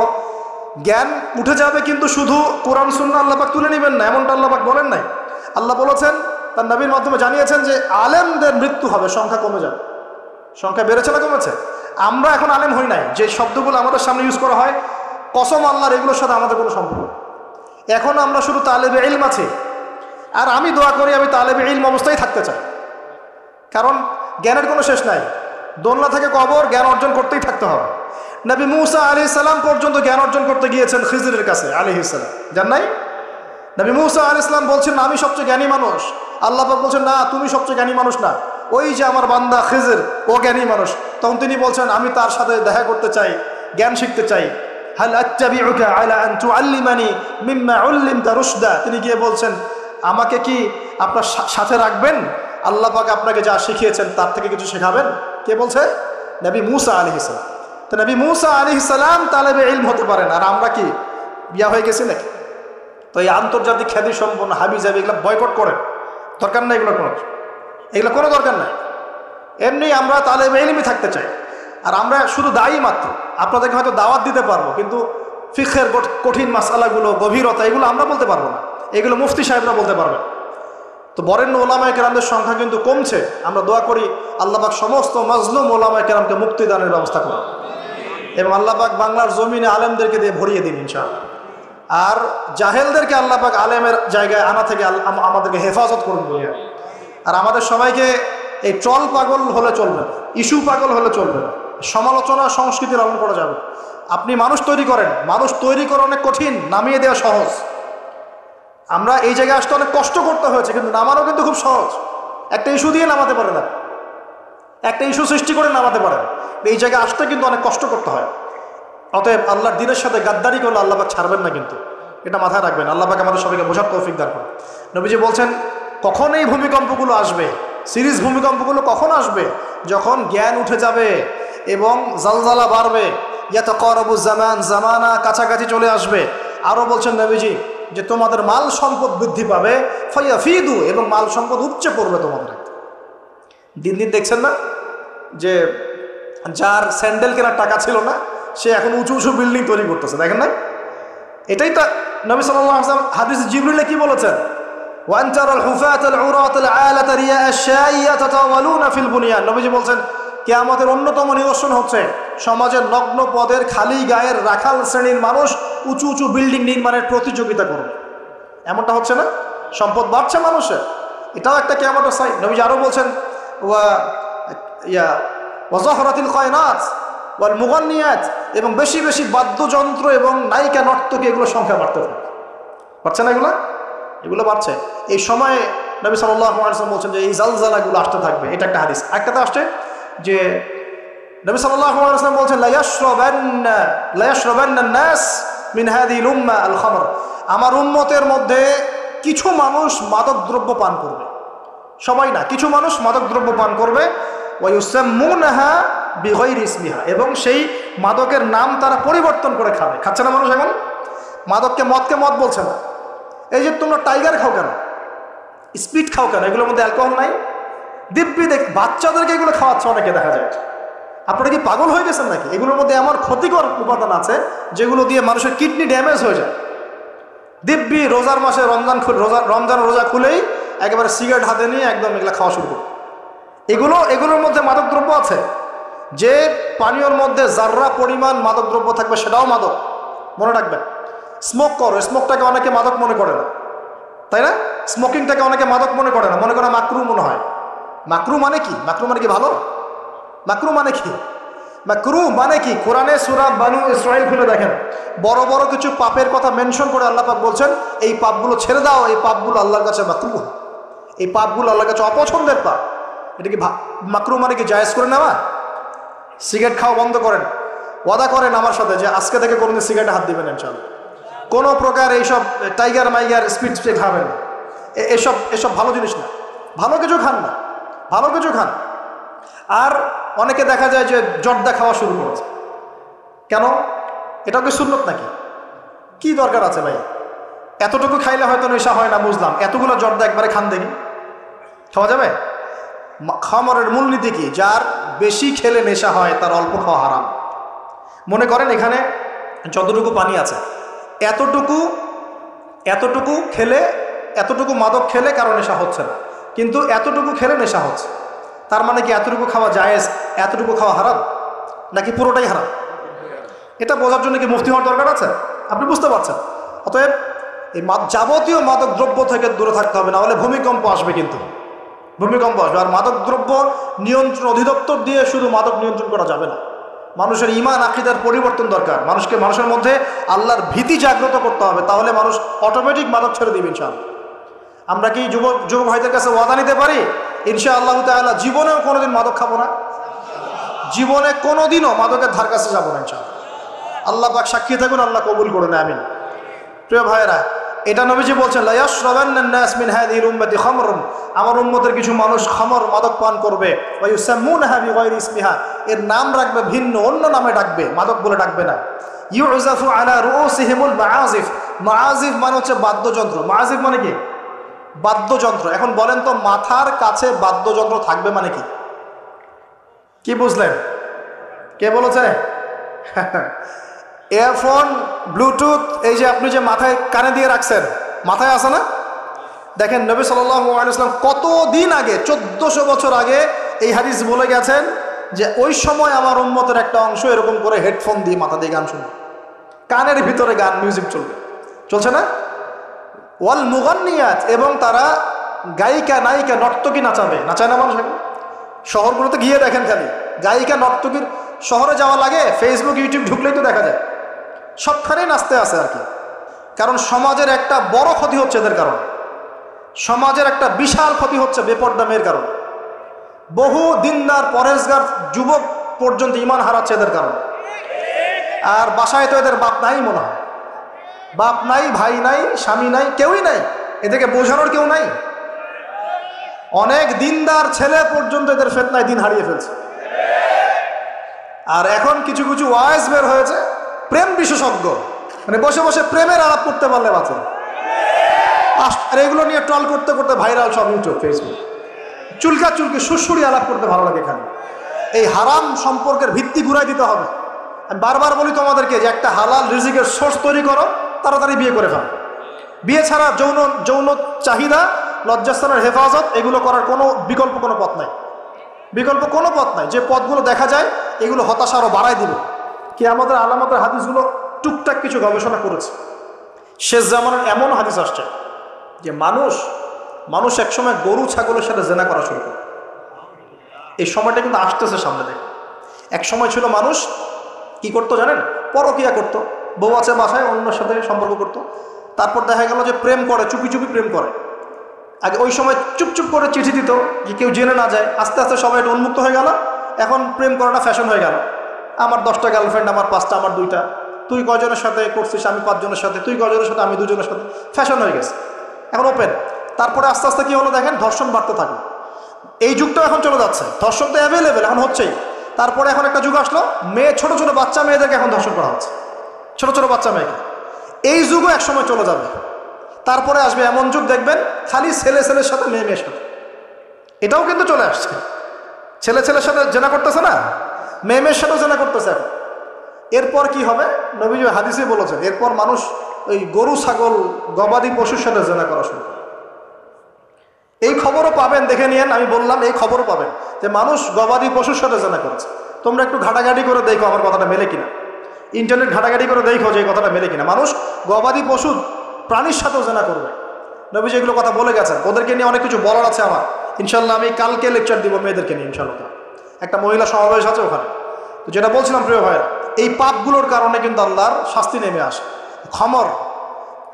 জ্ঞান উঠে যাবে, কিন্তু শুধু কোরআন সুন্নাহ আল্লাহ পাক তুলে নেবেন না, এমনটা আল্লাহ পাক বলেন নাই। আল্লাহ বলেছেন, তার নবীর মাধ্যমে জানিয়েছেন যে আলেমদের মৃত্যু হবে, সংখ্যা কমে যাবে। সংখ্যা বেড়েছে না কমেছে? আমরা এখন আলেম হই নাই, যে শব্দগুলো আমাদের সামনে ইউজ করা হয় কসম আল্লাহর, এগুলোর সাথে আমাদের কোনো সম্পর্ক। এখন আমরা শুধু তালেবে ইলম আছি। আর আমি দোয়া করি আমি তালেবে ইলম অবস্থায় থাকতে চাই, কারণ জ্ঞানের কোনো শেষ নাই। দোলনা থেকে কবর, জ্ঞান অর্জন করতেই থাকতে হবে। নবী মুসা আলাইহিস সালাম পর্যন্ত জ্ঞান অর্জন করতে গিয়েছেন খিজরের কাছে আলাইহিস সালাম, জান নাই? নবী মুসা আলাইহিস সালাম বলছেন আমি সবচেয়ে জ্ঞানী মানুষ, আল্লাহ পাক বলছেন না, তুমি সবচেয়ে জ্ঞানী মানুষ না, ওই যে আমার বান্দা খিজর, ও জ্ঞানী মানুষ। তখন তিনি বলছেন আমি তার সাথে দেখা করতে চাই, জ্ঞান শিখতে চাই। হাল আত্তাবিউকা আলা আন তুআল্লিমানি মিম্মা উল্লিমতা রুশদা, তিনি গিয়ে বলছেন আমাকে কি আপনার সাথে রাখবেন, আল্লাহ পাক আপনাকে যা শিখিয়েছেন তার থেকে কিছু শেখাবেন? কে বলছে? নবী মুসা আলাইহিস সালাম। তো নবী মুসা আলাইহিস সালাম তালেবে ইলম হতে পারেন, আর আমরা কি বিয়া হয়ে গেছি নাকি? তো এই আন্তর্জাতিক খ্যাতি সম্পন্ন হাবি জাবি এগুলো বয়কট করেন, দরকার নাই, এগুলো কোনো দরকার নাই। এমনি আমরা তালেবে ইলমই থাকতে চাই। আর আমরা শুধু দায়ী মাত্র, আপনাদেরকে হয়তো দাওয়াত দিতে পারবো, কিন্তু ফিকহের কঠিন মাসালাগুলো, গভীরতা, এগুলো আমরা বলতে পারবো না, এগুলো মুফতি সাহেবরা বলতে পারবে। তো বরেণ্য ওলামায়ে কেরামদের সংখ্যা কিন্তু কমছে। আমরা দোয়া করি আল্লাহ পাক সমস্ত মাজলুম ওলামায়ে কেরামকে মুক্তিদানের ব্যবস্থা করুন, এবং আল্লাহ পাক বাংলার জমিনে আলেমদেরকে দিয়ে ভরিয়ে দিন ইনশাআল্লাহ। আর জাহেলদেরকে আল্লাহ পাক আলেমের জায়গায় আনা থেকে আমাদেরকে হেফাজত করুন বলিয়া। আর আমাদের সবাইকে এই ট্রল পাগল হলে চলবে না, ইস্যু পাগল হলে চলবে না, সমালোচনা সংস্কৃতি লালন করা যাবে। আপনি মানুষ তৈরি করেন, মানুষ তৈরি করা অনেক কঠিন, নামিয়ে দেওয়া সহজ। আমরা এই জায়গায় আসতে অনেক কষ্ট করতে হয়েছে, কিন্তু নামানো কিন্তু খুব সহজ। একটা ইস্যু দিয়ে নামাতে পারে না, একটা ইস্যু সৃষ্টি করে নামাতে পারে না। এই জায়গায় আসতে কিন্তু অনেক কষ্ট করতে হয়। অতএব আল্লাহর দ্বীনের সাথে গাদ্দারি করলে আল্লাহ পাক ছাড়বেন না, কিন্তু এটা মাথায় রাখবেন। আল্লাহ পাক আমাদের সবাইকে বোঝার তৌফিক দান করুন। নবীজি বলছেন কখন এই ভূমিকম্পগুলো আসবে, সিরিজ ভূমিকম্পগুলো কখন আসবে? যখন জ্ঞান উঠে যাবে এবং জালজালা বাড়বে, ইয়াতাকারাবু জামান, জামানা কাছাকাছি চলে আসবে। আরও বলছেন নবীজি যে তোমাদের মাল সম্পদ বৃদ্ধি পাবে, ফায়াফিদু, এবং মাল সম্পদ উপচে পড়বে তোমাদের। দিন দিন দেখছেন না যে যার স্যান্ডেল কেনার টাকা ছিল না, সে এখন উঁচু উঁচু বিল্ডিং তৈরি করতেছে, দেখেন না? এটাই তো নবী সাল্লাল্লাহু আলাইহি ওয়াসাল্লাম হাদিস জিবরিলে কি বলেছেন? ওয়ান তারাল হুফাতাল উরাতাল আলাতা রিয়া আশ-শাইয়া ইয়াতাতাওয়ালুনা ফিল বুনিয়ান। নবীজি বলছেন কিয়ামতের অন্যতম নিদর্শন হচ্ছে সমাজের নগ্ন পদের খালি গায়ের রাখাল শ্রেণীর মানুষ উঁচু উঁচু বিল্ডিং নির্মাণের প্রতিযোগিতা করবে। এমনটা হচ্ছে না? সম্পদ বাড়ছে মানুষের, এটাও একটা কিয়ামতের সাইন। নবীজি আরও বলছেন ওয়াজাহরাতিল কায়নাত ওয়াল মুগান্নিয়াত, এবং বেশি বেশি বাদ্যযন্ত্র এবং নায়িকা নর্তকী, এগুলো সংখ্যা বাড়তে থাকে। বাড়ছে না এগুলো বাড়ছে। এই সময়ে নবী সাল্লাল্লাহু আলাইহি ওয়াসাল্লাম বলছেন যে এই জালজালাগুলো আসতে থাকবে। এটা একটা হাদিস। একটাতে আসছে যে নবী সাল্লাল্লাহু আলাইহি ওয়াসাল্লাম বলছেন লা ইয়াশরাবান্না নাস মিন হাযিহিল উম্মাহ আল খামর, আমার উম্মতের মধ্যে কিছু মানুষ মাদকদ্রব্য পান করবে, সবাই না, কিছু মানুষ মাদকদ্রব্য পান করবে। ওয়া ইউসাম্মুনাহা বিগাইরি ইসমিহা, এবং সেই মাদকের নাম তারা পরিবর্তন করে খাবে। খাচ্ছে না মানুষ এখন? মদকে মদ বলছে না। এই যে তোমরা টাইগার খাও কেন, স্পিড খাও কেন, এগুলোর মধ্যে অ্যালকোহল নাই? দিব্যি বাচ্চাদেরকে এগুলো খাওয়াচ্ছে অনেকে, দেখা যায় আপনারা কি পাগল হয়ে গেছেন নাকি? এগুলোর মধ্যে এমন ক্ষতিকর উপাদান আছে যেগুলো দিয়ে মানুষের কিডনি ড্যামেজ হয়ে যায়। দিব্যি রোজার মাসে রমজান রোজা খুলেই একেবারে সিগারেট হাতে নিয়ে একদম এগুলো খাওয়া শুরু করবে। এগুলোর মধ্যে মাদকদ্রব্য আছে। যে পানীয়র মধ্যে যার্রা পরিমাণ মাদকদ্রব্য থাকবে সেটাও মাদক, মনে রাখবেন। স্মোক করো, স্মোকটাকে অনেকে মাদক মনে করে না, তাই না? স্মোকিংটাকে অনেকে মাদক মনে করে না, মনে করে মাকরু মনে হয়। মাকরু মানে কি? মাকরু মানে কি ভালো? মাকরু মানে কি? মাকরু মানে কি? কোরআনে সূরা বানু ইসরাইল খুলে দেখেন, বড় বড় কিছু পাপের কথা মেনশন করে আল্লাহ পাক বলছেন এই পাপগুলো ছেড়ে দাও, এই পাপগুলো আল্লাহর কাছে মাকরু, এই পাপগুলো আল্লাহর কাছে অপছন্দের পাপ। এটা কি মাকরু মানে কি জায়েজ করে নেওয়া? সিগারেট খাওয়া বন্ধ করেন, ওয়াদা করেন আমার সাথে যে আজকে থেকে কোনোদিন সিগারেটে হাত দিবেন ইনশাআল্লাহ। কোনো প্রকার এইসব টাইগার মাইগার স্পিড খাবেন না, এসব ভালো জিনিস না। ভালো কিছু খান না, ভালো কিছু খান। আর অনেকে দেখা যায় যে জর্দা খাওয়া শুরু করেছে। কেন? এটা কি সুন্নত নাকি? কি দরকার আছে ভাই? এতটুকু খাইলে হয়তো নেশা হয় না, বুঝলাম। এতগুলো জর্দা একবারে খান দেখি, খাওয়া যাবে? খামরের মূলনীতি কি? যার বেশি খেলে নেশা হয় তার অল্প খাওয়া হারাম। মনে করেন এখানে যতটুকু পানি আছে এতটুকু খেলে, এতটুকু মাদক খেলে কারো নেশা হচ্ছে না, কিন্তু এতটুকু খেলে নেশা হচ্ছে। তার মানে কি এতটুকু খাওয়া জায়েজ, এতটুকু খাওয়া হারাম, নাকি পুরোটাই হারাম? এটা বোঝার জন্য কি মুফতি হওয়ার দরকার আছে? আপনি বুঝতে পারছেন। অতএব এই যাবতীয় মাদক দ্রব্য থেকে দূরে থাকতে হবে, না হলে ভূমিকম্প আসবে। কিন্তু ভূমিকম্প আসবে। আর মাদক দ্রব্য নিয়ন্ত্রণ অধিদপ্তর দিয়ে শুধু মাদক নিয়ন্ত্রণ করা যাবে না। মানুষের ঈমান আকীদার পরিবর্তন দরকার। মানুষের মধ্যে আল্লাহর ভীতি জাগ্রত করতে হবে, তাহলে মানুষ অটোমেটিক মাদক ছেড়ে দিবে ইনশাআল্লাহ। আমরা কি যুবক ভাইদের কাছে ওয়াদা নিতে পারি ইনশাআল্লাহু তাআলা জীবনেও কোনোদিন মাদক খাবো না, জীবনে কোনোদিনও মাদকের ধার কাছে যাবো না ইনশাআল্লাহ। আল্লাহ পাক সাক্ষী থাকুন, আল্লাহ কবুল করুন, আমিন। প্রিয় ভাইয়েরা, এটা নবীজি বলছেন লা ইয়াশরাবান্নান নাস মিন হাযিহিল উম্মতি খামরুন, আমার উম্মতের কিছু মানুষ খামর মাদক পান করবে, ওয়া ইউসাম্মুনাহা বিগায়রি ইসমিহা, এর নাম রাখবে ভিন্ন, অন্য নামে ডাকবে, মাদক বলে ডাকবে না। ইউযাফু আলা রুউসিহিমুল মাআযিফ, মাআযিফ মানে হচ্ছে বাদ্যযন্ত্র। মাআযিফ মানে কি? বাদ্যযন্ত্র। এখন বলেন তো মাথার কাছে বাদ্যযন্ত্র থাকবে মানে কি? কি বুঝলেন? কে বলেছে? ইয়ারফোন, ব্লুটুথ, এই যে আপনি যে মাথায় কানে দিয়ে রাখছেন, মাথায় আছে না? দেখেন নবী সাল্লাল্লাহু আলাইহি ওয়াসাল্লাম কতদিন আগে, 1400 বছর আগে এই হাদিস বলে গেছেন যে ওই সময় আমার উম্মতের একটা অংশ এরকম করে হেডফোন দিয়ে মাথা দিয়ে গান শুনবে, কানের ভিতরে গান মিউজিক চলছে না? ওয়াল মুগান্নিয়াত, এবং তারা গায়িকা নায়িকা নর্তকী নাচায় না মানুষ? শহরগুলোতে গিয়ে দেখেন খালি গায়িকা নর্তকীর, শহরে যাওয়া লাগে, ফেসবুক ইউটিউব ঢুকলেই তো দেখা যায় সবখানেই নাচতে আছে আর কি। কারণ সমাজের একটা বড় ক্ষতি হচ্ছে এদের কারণে, সমাজের একটা বিশাল ক্ষতি হচ্ছে বেপর্দা মেয়ের কারণে। বহু দিনদার পরেশগার যুবক পর্যন্ত ঈমান হারাচ্ছে এদের কারণে। আর বাসায় তো এদের বাপ নাই মনে হয়, বাপ নাই, ভাই নাই, স্বামী নাই, কেউই নাই, এদেরকে বোঝানোর কেউ নাই। অনেক দিনদার ছেলে পর্যন্ত এদের ফিতনায় দিন হারিয়ে ফেলছে। আর এখন কিছু কিছু ওয়াইজ বের হয়েছে, প্রেম বিশেষজ্ঞ, মানে বসে বসে প্রেমের আলাপ করতে পারলে বাঁচে। আর এগুলো নিয়ে ট্রল করতে করতে ভাইরাল সব ইউটিউব, ফেসবুক, চুলকি সুরসুরি আলাপ করতে ভালো লাগে। এখানে এই হারাম সম্পর্কের ভিত্তি ঘুরাই দিতে হবে। আমি বারবার বলি তোমাদেরকে যে একটা হালাল রিজিকের সোর্স তৈরি করো, তাড়াতাড়ি বিয়ে করে ফেলো। বিয়ে ছাড়া যৌন চাহিদা, লজ্জাস্থানের হেফাজত, এগুলো করার কোনো বিকল্প কোনো পথ নাই, যে পথগুলো দেখা যায় এগুলো হতাশা আরও বাড়াই দিবে। কি আমাদের আলামতের হাদিসগুলো টুকটাক কিছু গবেষণা করেছে। শেষ জামানার এমন হাদিস আসছে যে মানুষ একসময় গরু ছাগলের সাথে জেনা করা শুরু করে। এই সময়টা কিন্তু আসতেছে সামনে দেখে। এক সময় ছিল মানুষ কি করতো জানেন? পরকিয়া করতো, বউ আছে বাসায়, অন্যের সাথে সম্পর্ক করতো। তারপর দেখা গেল যে প্রেম করে, চুপি চুপি প্রেম করে। আগে ওই সময় চুপচুপ করে চিঠি দিত যে কেউ জেনে না যায়। আস্তে আস্তে সবাই একটু উন্মুক্ত হয়ে গেল। এখন প্রেম করাটা ফ্যাশন হয়ে গেল। আমার 10টা গার্লফ্রেন্ড, আমার 5টা, আমার 2টা, তুই কজনের সাথে করছিস, আমি 5 জনের সাথে, তুই কজনের সাথে, আমি 2 জনের সাথে, ফ্যাশন হয়ে গেছে, এখন ওপেন। তারপরে আস্তে আস্তে কি হলো দেখেন, ধর্ষণ বাড়তে থাকলো। এই যুগটা এখন চলে যাচ্ছে, ধর্ষণ তো অ্যাভেলেবেল এখন হচ্ছেই। তারপরে এখন একটা যুগ আসলো, ছোট ছোট বাচ্চা মেয়েদেরকে এখন ধর্ষণ করা হচ্ছে, ছোট ছোট বাচ্চা মেয়েকে। এই যুগও এক সময় চলে যাবে। তারপরে আসবে এমন যুগ দেখবেন খালি ছেলের সাথে মেয়ের সাথে। এটাও কিন্তু চলে আসছে, ছেলের সাথে জেনা করতেছে না, মেয়ের সাথেও জেনা করতেছে এখন। এরপর কি হবে? নবীজি হাদিসে বলেছেন, এরপর মানুষ ওই গরু ছাগল গবাদি পশুর সাথে জেনা করা শুরু করে। এই খবরও পাবেন, দেখে নিয়েন, আমি বললাম এই খবরও পাবেন যে মানুষ গবাদি পশুর সাথে জেনা করেছে। তোমরা একটু ঘাটাঘাটি করে দেখো আমার কথাটা মেলে কিনা, ইন্টারনেট ঘাটাঘাটি করে দেখো যে এই কথাটা মেলে কিনা। মানুষ গবাদি পশু প্রাণীর সাথেও জেনা করবে। নবীজি এগুলো কথা বলে গেছেন। ওদেরকে নিয়ে অনেক কিছু বলার আছে আমার, ইনশাল্লাহ আমি কালকে লেকচার দিব মেয়েদেরকে নিয়ে ইনশাল্লাহ। একটা মহিলা সমাবেশ আছে ওখানে। তো যেটা বলছিলাম প্রিয় ভাইরা, এই পাপগুলোর কারণে কিন্তু আল্লাহর শাস্তি নেমে আসে। খমর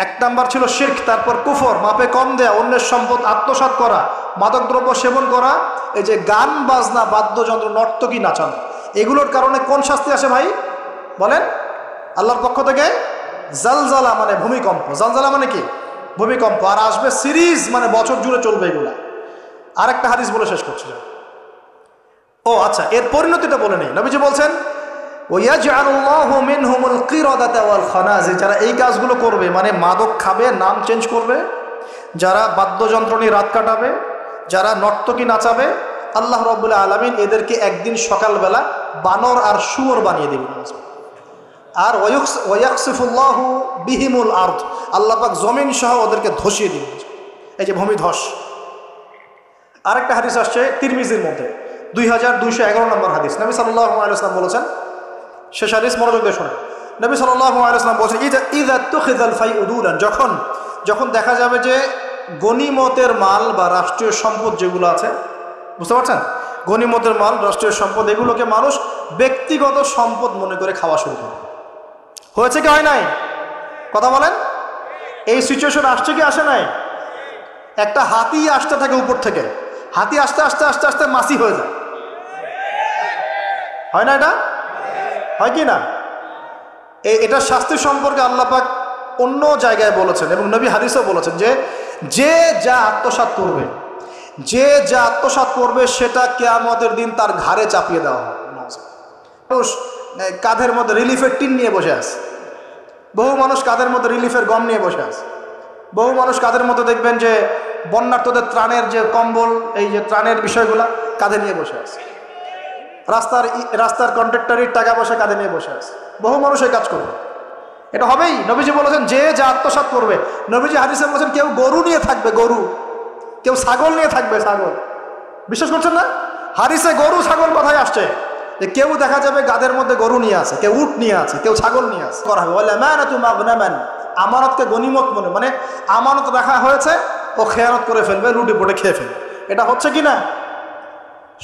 এক নাম্বার ছিল শিরক, তারপর কুফর, মাপে কম দেয়া, অন্যের সম্পদ আত্মসাৎ করা, মাদকদ্রব্য সেবন করা, এই যে গান বাজনা বাদ্যযন্ত্র নর্তকী নাচানো, এগুলোর কারণে কোন শাস্তি আসে ভাই বলেন? আল্লাহর পক্ষ থেকে জালজালা মানে ভূমিকম্প। জালজালা মানে কি? ভূমিকম্প। আর আসবে সিরিজ, মানে বছর জুড়ে চলবে এগুলা। আরেকটা হাদিস বলে শেষ করছিলাম। ও আচ্ছা, এর পরিণতিটা বলে নেই। নবীজি বলছেন ওয়াজআলুল্লাহু মিনহুমুল কিরাদাতা ওয়াল খানাজির, যারা এই কাজগুলো করবে, মানে মাদক খাবে, নাম চেঞ্জ করবে, যারা বাদ্যযন্ত্র নিয়ে রাত কাটাবে, যারা নর্তকী নাচাবে, আল্লাহ রাব্বুল আলামিন এদেরকে একদিন সকালবেলা বানর আর শুয়োর বানিয়ে দেবেন। আর ওয়ায়াকসিফুল্লাহু বিহিমুল আরদ, আল্লাহ পাক জমিন সহ ওদেরকে ধসিয়ে দিবেন। এই যে ভূমিধস। আরেকটা হাদিস আসছে তিরমিজির মধ্যে, 2211 নম্বর হাদিস। নবী সাল্লাল্লাহু আলাইহি ওয়াসাল্লাম বলেছেন, শেষ হাদিস মনোযোগ দিয়ে শোনেন। নবী সাল্লাল্লাহু আলাইহি ওয়াসাল্লাম বলেছেন ইযা তুখিযাল ফাইউদুলান, যখন দেখা যাবে যে গনিমতের মাল বা রাষ্ট্রীয় সম্পদ যেগুলো আছে, বুঝতে পারছেন, গনিমতের মাল রাষ্ট্রীয় সম্পদ, এগুলোকে মানুষ ব্যক্তিগত সম্পদ মনে করে খাওয়া শুরু করে। হয়েছে কি হয় নাই? কথা বলেন। এই সিচুয়েশন আসছে কি আসে নাই? একটা হাতি আসতে থাকে উপর থেকে, হাতি আস্তে আস্তে আস্তে আস্তে মাছি হয়ে যায়, হয় না? এটা হয় কি না? এটা শাস্তি সম্পর্কে আল্লাহ পাক অন্য জায়গায় বলেছেন এবং নবী হাদিসেও বলেছেন যে যা আত্মসাৎ করবে সেটা কিয়ামতের দিন তার ঘাড়ে চাপিয়ে দেওয়া হবে। মানুষ কাঁধের মধ্যে রিলিফের টিন নিয়ে বসে আছে, বহু মানুষ কাঁধের মধ্যে রিলিফের গম নিয়ে বসে আছে, বহু মানুষ কাঁধের মধ্যে দেখবেন যে বন্যার্তদের ত্রাণের যে কম্বল, এই যে ত্রাণের বিষয়গুলা কাঁধে নিয়ে বসে আছে, রাস্তার কন্ট্রাক্টরের টাকা পয়সা কাঁধে নিয়ে বসে আছে। বহু মানুষ এই কাজ করবে, এটা হবেই। নবীজি বলেছেন যে যা আত্মসাৎ করবে। নবীজি হাদিসে বলেছেন কেউ গরু নিয়ে থাকবে, গরু, কেউ ছাগল নিয়ে থাকবে, ছাগল। বিশ্বাস করছেন না? হাদিসে গরু ছাগল কথাই আসছে, যে কেউ দেখা যাবে গাদের মধ্যে গরু নিয়ে আছে, কেউ উট নিয়ে আছে, কেউ ছাগল নিয়ে আছে। করা হবে বলে আমানাতু মাগনামান, আমানতকে গনিমত মানে আমানত রাখা হয়েছে, ও খেয়ানত করে ফেলবে, লুটে পুটে খেয়ে ফেলবে। এটা হচ্ছে কি না?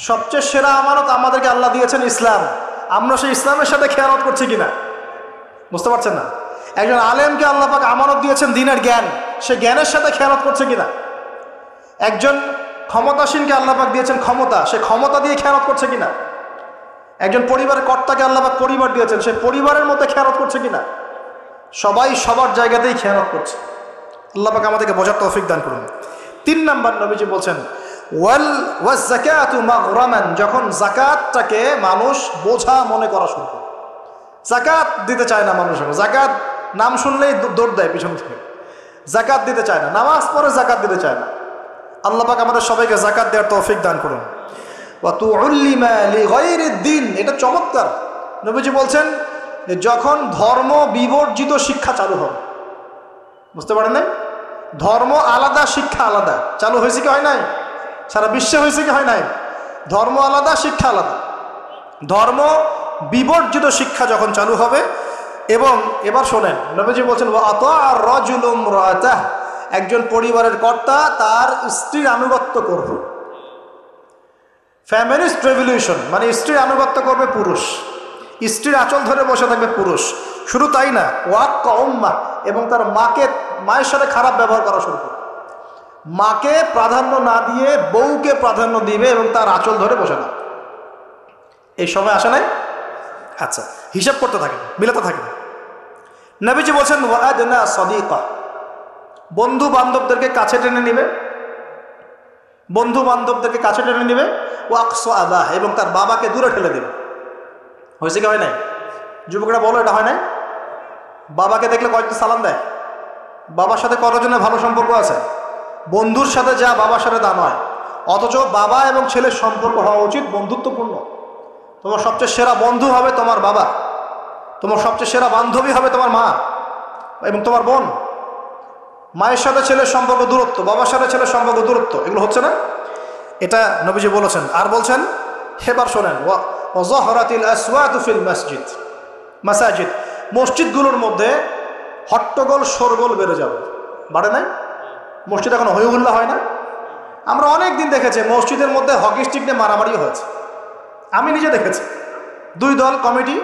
সবচেয়ে সেরা আমানত আমাদেরকে আল্লাহ দিয়েছেন ইসলাম, আমরা সেই ইসলামের সাথে খেয়ানত করছি কিনা বুঝতে পারছেন না? একজন আলেমকে আল্লাহ পাক আমানত দিয়েছেন দ্বীনের জ্ঞান, সে জ্ঞানের সাথে খেয়ানত করছে কিনা? একজন ক্ষমতাসীনকে আল্লাহ পাক দিয়েছেন ক্ষমতা, সে ক্ষমতা দিয়ে খেয়ানত করছে কিনা? একজন পরিবারের কর্তাকে আল্লাহ পাক পরিবার দিয়েছেন, সে পরিবারের মধ্যে খেয়ানত করছে কিনা? সবাই সবার জায়গাতেই খেয়ানত করছে। আল্লাহ পাক আমাদেরকে বোঝার তৌফিক দান করুন। 3 নাম্বার নবীজি বলছেন ওয়াজ যাকাতু মাগরামান, যখন যাকাতটাকে মানুষ বোঝা মনে করা শুরু করে। যাকাত দিতে চায় না মানুষ, যাকাত নাম শুনলেই দৌড় দেয় পিছন থেকে, যাকাত দিতে চায় না, নামাজ পড়ে যাকাত দিতে চায় না। আল্লাহ পাক আমাদের সবাইকে যাকাত দেওয়ার তৌফিক দান করুন। ওয়া তুউল্লিমা লিগাইরিদ দ্বীন, এটা চমৎকার। নবীজি বলছেন যখন ধর্ম বিবর্জিত শিক্ষা চালু হবে, বুঝতে পারেন না? ধর্ম আলাদা, শিক্ষা আলাদা চালু হয়েছে কি হয় নাই? সারা বিশ্বে হয়েছে কি হয় নাই? ধর্ম আলাদা, শিক্ষা আলাদা। ধর্ম বিবর্জিত শিক্ষা যখন চালু হবে, এবং এবার শোনেন নবীজি বলছেন ওয়া আতাআ রাজুলুম রাআতাহ, একজন পরিবারের কর্তা তার স্ত্রীর আনুগত্য করবে। ফ্যামিলিস্ট রেভলিউশন মানে স্ত্রীর আনুগত্য করবে পুরুষ, স্ত্রীর আঁচল ধরে বসে থাকবে পুরুষ। শুধু তাই না, ওয়াক্কা উম্মাহ, এবং তার মায়ের সাথে খারাপ ব্যবহার করা শুরু করবে। মাকে প্রাধান্য না দিয়ে বউকে প্রাধান্য দিবে এবং তার আঁচল ধরে বসে না। এই সময় আসে নাই? আচ্ছা, হিসাব করতে থাকেন, মিলাতে থাকেন। নবীজি বলছেন ওয়াদনা সাদিকা, বন্ধু বান্ধবদেরকে কাছে টেনে নিবে, বন্ধু বান্ধবদেরকে কাছে টেনে নিবে। ওয়াকসা আবাহ, এবং তার বাবাকে দূরে ঠেলে দেবে। হয়েছে কি হয় নাই? যুবকরা বলো, এটা হয় নাই? বাবাকে দেখলে কয়েকটা সালাম দেয়, বাবার সাথে কতজনের ভালো সম্পর্ক আছে? বন্ধুর সাথে যা বাবার সাথে তা নয়। অথচ বাবা এবং ছেলের সম্পর্ক হওয়া উচিত বন্ধুত্বপূর্ণ। তোমার সবচেয়ে সেরা বন্ধু হবে তোমার বাবা, তোমার সবচেয়ে সেরা বান্ধবী হবে তোমার মা এবং তোমার বোন। মায়ের সাথে ছেলের সম্পর্ক দূরত্ব, বাবার সাথে ছেলের সম্পর্ক দূরত্ব, এগুলো হচ্ছে না? এটা নবীজি বলেছেন। আর বলছেন, হেবার শোনেন, ওয়াজহরাতিল আসওয়াতু ফিল মসজিদ, মাসাজিদ, মসজিদগুলোর মধ্যে হট্টগোল শোরগোল বেড়ে যাবে। বাড়ে নাই? মসজিদ এখন হইহুল্লা হয় না? আমরা অনেক দিন দেখেছি মসজিদের মধ্যে হকি স্টিক নিয়ে মারামারিও হয়েছে। আমি নিজে দেখেছি, দুই দল কমিটি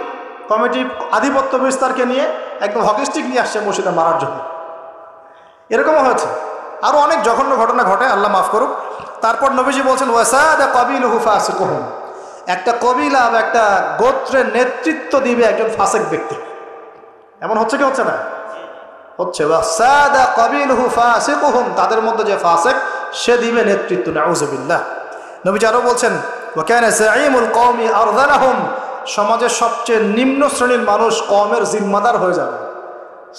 আধিপত্য বিস্তারকে নিয়ে একদম হকি স্টিক নিয়ে আসছে মসজিদে মারার জন্য, এরকমও হয়েছে। আরও অনেক জঘন্য ঘটনা ঘটে, আল্লাহ মাফ করুক। তারপর নবীজি বলছেন, ওয়াসাদা কাবিলুহু ফাসিকুহুম, একটা কবিলা বা একটা গোত্রের নেতৃত্ব দিবে একজন ফাসিক ব্যক্তি। এমন হচ্ছে কি হচ্ছে না? হচ্ছে। ওয়াসাদা কাবিলুহু ফাসিকুহুম, তাদের মধ্যে যে ফাসিক সে দিবে নেতৃত্ব। নাউযুবিল্লাহ। নবীজি আরও বলছেন, ওয়া কানা যাঈমুল কওমি আরযালাহুম, সমাজের সবচেয়ে নিম্ন শ্রেণীর মানুষ কওমের জিম্মাদার হয়ে যাবে।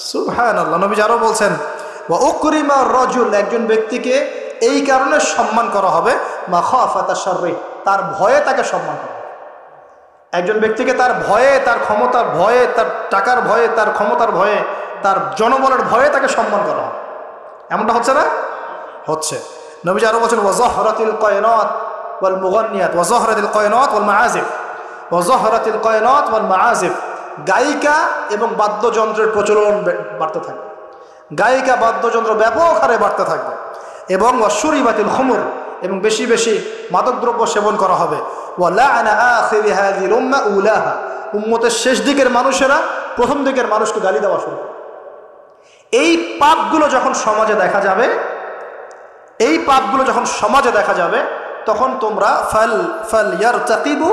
সুবহানাল্লাহ। নবীজি আরও বলছেন, ওয়া উকরিমা রাজুল, একজন ব্যক্তিকে এই কারণে সম্মান করা হবে, মাখাফাতা শাররি, তার ভয়ে তাকে সম্মান করা হবে। একজন ব্যক্তিকে তার ভয়ে, তার ক্ষমতার ভয়ে, তার টাকার ভয়ে, তার ক্ষমতার ভয়ে, তার জনবলের ভয়ে তাকে সম্মান করা হবে। এমনটা হচ্ছে না? হচ্ছে। নবীজি আরও বলছেন, ওয়াজহরাতিল কায়নাত ওয়াল মুগান্নিয়াত, ওয়াজহরাতিল কায়নাত ওয়াল মাআজিফ, ওয়াজহরাতিল কায়নাত ওয়াল মাআজিফ, গায়িকা এবং বাদ্যযন্ত্রের প্রচলন বাড়তে থাকবে। গায়িকা বাদ্যযন্ত্র ব্যাপক হারে বাড়তে থাকবে। এবং ওয়াশুরিবাতিল খুমুর, এবং বেশি বেশি মাদকদ্রব্য সেবন করা হবে। ওয়ালাআনা আখিরি হাযিল উম্মাহ উলাহা, উম্মতের শেষ দিকের মানুষেরা প্রথম দিকের মানুষকে গালি দেওয়া শুরু করবে। এই পাপগুলো যখন সমাজে দেখা যাবে, এই পাপগুলো যখন সমাজে দেখা যাবে, তখন তোমরা ফালইয়ারতাকিবু,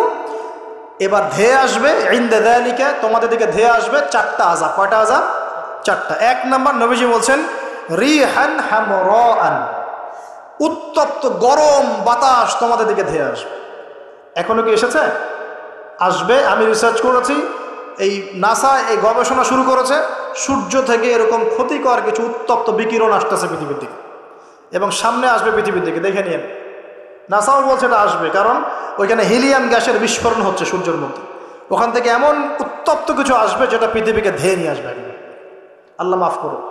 এবার ধেয়ে আসবে, ইনদা যালিকা, তোমাদের দিকে ধেয়ে আসবে চারটা আযাব। কয়টা আযাব? চারটা। এক নাম্বার, নবীজি বলছেন, রিহান হামরাআন, উত্তপ্ত গরম বাতাস তোমাদের দিকে ধেয়ে আসবে। এখনো কি এসেছে? আসবে। আমি রিসার্চ করেছি, এই নাসা এই গবেষণা শুরু করেছে, সূর্য থেকে এরকম ক্ষতিকর কিছু উত্তপ্ত বিকিরণ আসতেছে পৃথিবীর দিকে, এবং সামনে আসবে পৃথিবীর দিকে, দেখে নিন। নাসাও বলছে এটা আসবে, কারণ ওইখানে হিলিয়াম গ্যাসের বিস্ফোরণ হচ্ছে সূর্যের মধ্যে, ওখান থেকে এমন উত্তপ্ত কিছু আসবে যেটা পৃথিবীকে ধেয়ে নিয়ে আসবে। আল্লাহ মাফ করুন।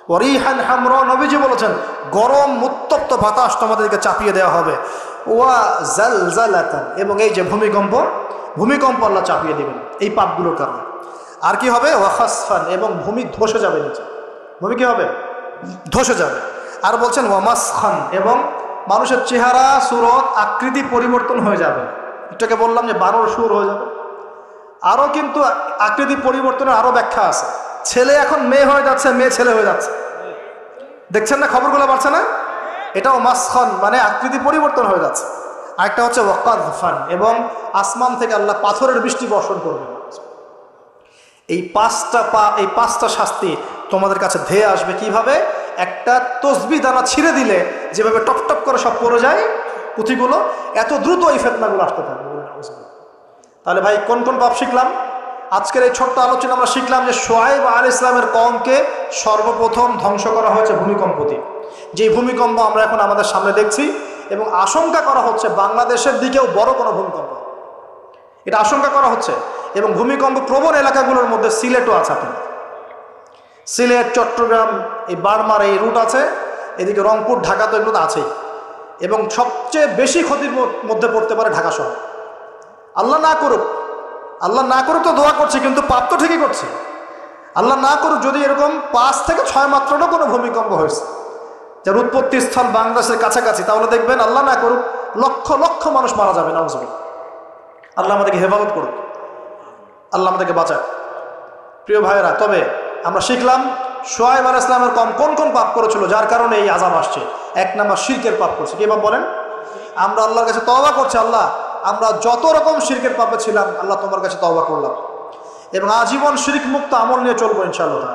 ওয়ারিহান হামরা, নবীজি বলেছেন, গরম উত্তপ্ত বাতাস তোমাদেরকে চাপিয়ে দেওয়া হবে। ওয়া জালজালাতান, এবং এই যে ভূমিকম্প আল্লাহ চাপিয়ে দেবেন এই পাপগুলোর কারণে। আর কি হবে? ওয়া খাসফান, এবং ভূমি ধসে যাবে নিচে। ভূমি কি হবে? ধসে যাবে। আর বলছেন ওয়া মাসখান, এবং মানুষের চেহারা, সুরত, আকৃতি পরিবর্তন হয়ে যাবে। এটাকে বললাম যে 12 সুর হয়ে যাবে। আরও কিন্তু আকৃতি পরিবর্তনের আরও ব্যাখ্যা আছে। ছেলে এখন মেয়ে হয়ে যাচ্ছে, মেয়ে ছেলে হয়ে যাচ্ছে, দেখছেন না? খবরগুলো বাড়ছে না? এটাও মাসখান, মানে আকৃতি পরিবর্তন হয়ে যাচ্ছে। আরেকটা হচ্ছে ওয়াকাযফান, এবং আসমান থেকে আল্লাহ পাথরের বৃষ্টি বর্ষণ করবে। এই পাঁচটা শাস্তি তোমাদের কাছে ধেয়ে আসবে। কিভাবে? একটা তসবিহ দানা ছিঁড়ে দিলে যেভাবে টপ টপ করে সব পড়ে যায় পুঁথিগুলো, এত দ্রুত এই ফিতনাগুলো আসতে থাকবে। তাহলে ভাই কোন কোন পাপ শিখলাম? আজকের এই ছোট্ট আলোচনা আমরা শিখলাম যে শুআয়ব আলাইহিস সালামের কওমকে সর্বপ্রথম ধ্বংস করা হয়েছে ভূমিকম্প দিয়ে। যেই ভূমিকম্প আমরা এখন আমাদের সামনে দেখছি, এবং আশঙ্কা করা হচ্ছে বাংলাদেশের দিকেও বড় কোনো ভূমিকম্প, এটা আশঙ্কা করা হচ্ছে। এবং ভূমিকম্প প্রবণ এলাকাগুলোর মধ্যে সিলেটও আছে। আপনার সিলেট, চট্টগ্রাম, এই বার্মার এই রুট আছে, এদিকে রংপুর, ঢাকা তো এগুলো তো আছেই। এবং সবচেয়ে বেশি ক্ষতির মধ্যে পড়তে পারে ঢাকা শহর। আল্লাহ না করুক, আল্লাহ না করুক তো দোয়া করছে, কিন্তু পাপ তো ঠিকই করছে। আল্লাহ না করুক যদি এরকম 5 থেকে 6 মাত্রারও কোনো ভূমিকম্প হয়েছে যার উৎপত্তি স্থল বাংলাদেশের কাছাকাছি, তাহলে দেখবেন আল্লাহ না করুক লক্ষ লক্ষ মানুষ মারা যাবে। নাউযুবিল্লাহ। আল্লাহ আমাদেরকে হেফাজত করুক, আল্লাহ আমাদেরকে বাঁচাক। প্রিয় ভাইয়েরা, তবে আমরা শিখলাম শুআয়ব আলাইহিস সালামের কওম কোন কোন পাপ করেছিল যার কারণে এই আযাব আসছে। 1 নাম্বার, শিরকের পাপ করছে। কি পাপ বলেন? আমরা আল্লাহর কাছে তওবা করছি, আল্লাহ আমরা যত রকম শিরকের পাপে ছিলাম আল্লাহ তোমার কাছে তওবা করলাম, এবং আজীবন শিরক মুক্ত আমল নিয়ে চলবো ইনশাআল্লাহ।